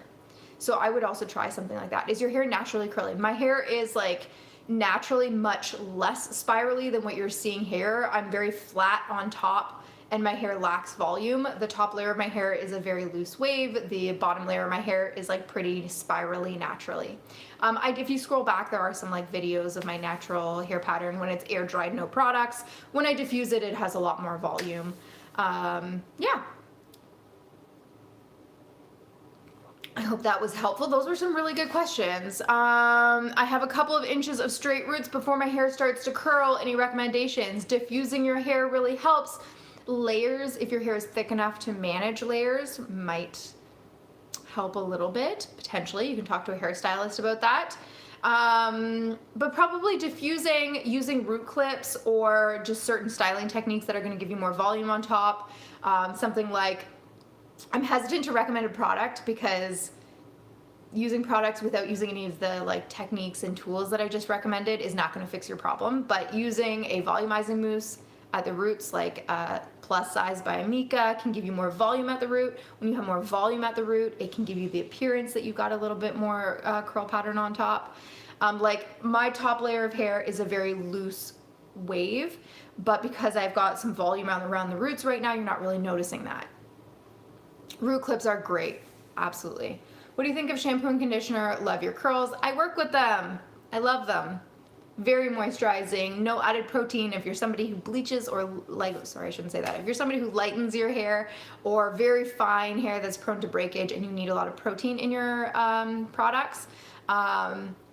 So I would also try something like that. Is your hair naturally curly? My hair is like naturally much less spirally than what you're seeing here. I'm very flat on top and my hair lacks volume. The top layer of my hair is a very loose wave. The bottom layer of my hair is like pretty spirally naturally. If you scroll back, there are some like videos of my natural hair pattern when it's air dried, no products. When I diffuse it, it has a lot more volume. Yeah. I hope that was helpful. Those were some really good questions. I have a couple of inches of straight roots before my hair starts to curl. Any recommendations? Diffusing your hair really helps. Layers, if your hair is thick enough to manage layers, might help a little bit, potentially. You can talk to a hairstylist about that. But probably diffusing using root clips or just certain styling techniques that are going to give you more volume on top. Something like, I'm hesitant to recommend a product because using products without using any of the like techniques and tools that I just recommended is not going to fix your problem. But using a volumizing mousse at the roots, like Plus Size by Amika, can give you more volume at the root. When you have more volume at the root, it can give you the appearance that you've got a little bit more curl pattern on top. Like my top layer of hair is a very loose wave, but because I've got some volume around the roots right now, you're not really noticing that. Root clips are great, absolutely. What do you think of shampoo and conditioner? Love your curls. I work with them. I love them. very moisturizing, no added protein. If you're somebody who bleaches or sorry, I shouldn't say that. If you're somebody who lightens your hair or very fine hair that's prone to breakage and you need a lot of protein in your products,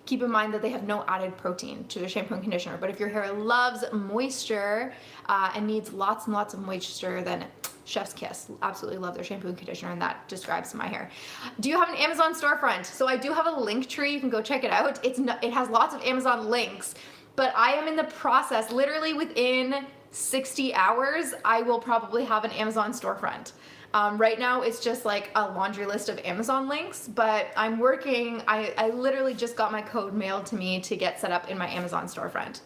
keep in mind that they have no added protein to their shampoo and conditioner. But if your hair loves moisture and needs lots and lots of moisture, then chef's kiss. Absolutely love their shampoo and conditioner, and that describes my hair. Do you have an Amazon storefront? So I do have a link tree. You can go check it out. It has lots of Amazon links, but I am in the process, literally within 60 hours, I will probably have an Amazon storefront. Right now it's just like a laundry list of Amazon links, but I'm working, I literally just got my code mailed to me to get set up in my Amazon storefront.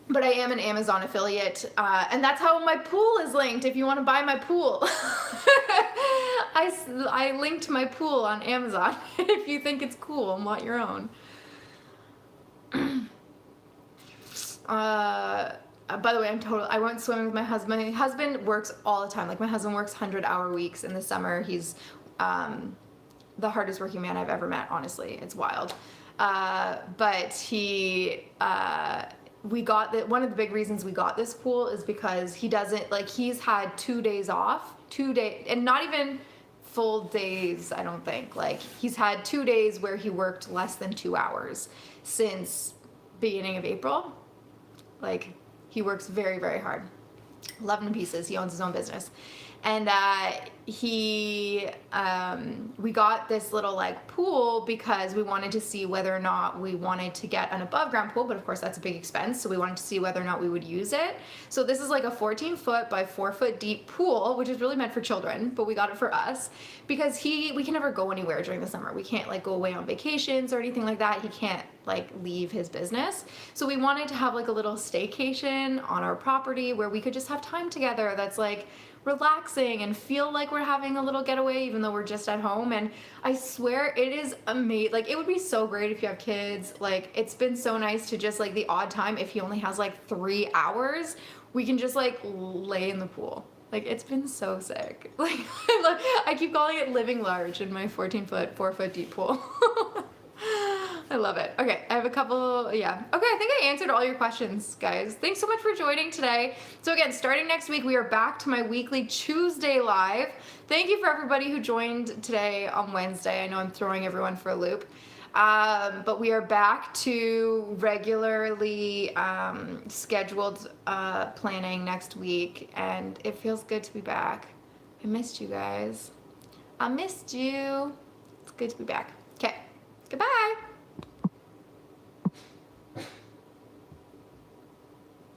But I am an Amazon affiliate, and that's how my pool is linked. If you want to buy my pool, I linked my pool on Amazon. If you think it's cool and want your own. By the way, I went swimming with my husband. My husband works all the time. Like, my husband works 100-hour weeks in the summer. He's the hardest working man I've ever met. Honestly, it's wild. But he. One of the big reasons we got this pool is because he doesn't, like, he's had 2 days off, 2 days, and not even full days, I don't think. Like, he's had 2 days where he worked less than 2 hours since beginning of April. Like, he works very, very hard. Love him to pieces. He owns his own business. And we got this little like pool because we wanted to see whether or not we wanted to get an above ground pool, but of course that's a big expense. So we wanted to see whether or not we would use it. So this is like a 14-foot by 4-foot deep pool, which is really meant for children, but we got it for us because we can never go anywhere during the summer. We can't like go away on vacations or anything like that. He can't like leave his business. So we wanted to have like a little staycation on our property where we could just have time together that's like relaxing and feel like we're having a little getaway even though we're just at home. And I swear it is amazing. Like, it would be so great if you have kids. Like, it's been so nice to just like the odd time, if he only has like 3 hours, we can just like lay in the pool. Like, it's been so sick. Like, I keep calling it living large in my 14-foot 4-foot deep pool. I love it. Okay, I have a couple, yeah. Okay, I think I answered all your questions, guys. Thanks so much for joining today. So again, starting next week, we are back to my weekly Tuesday live. Thank you for everybody who joined today on Wednesday. I know I'm throwing everyone for a loop. But we are back to regularly scheduled planning next week, and it feels good to be back. I missed you guys. I missed you. It's good to be back. Okay, goodbye.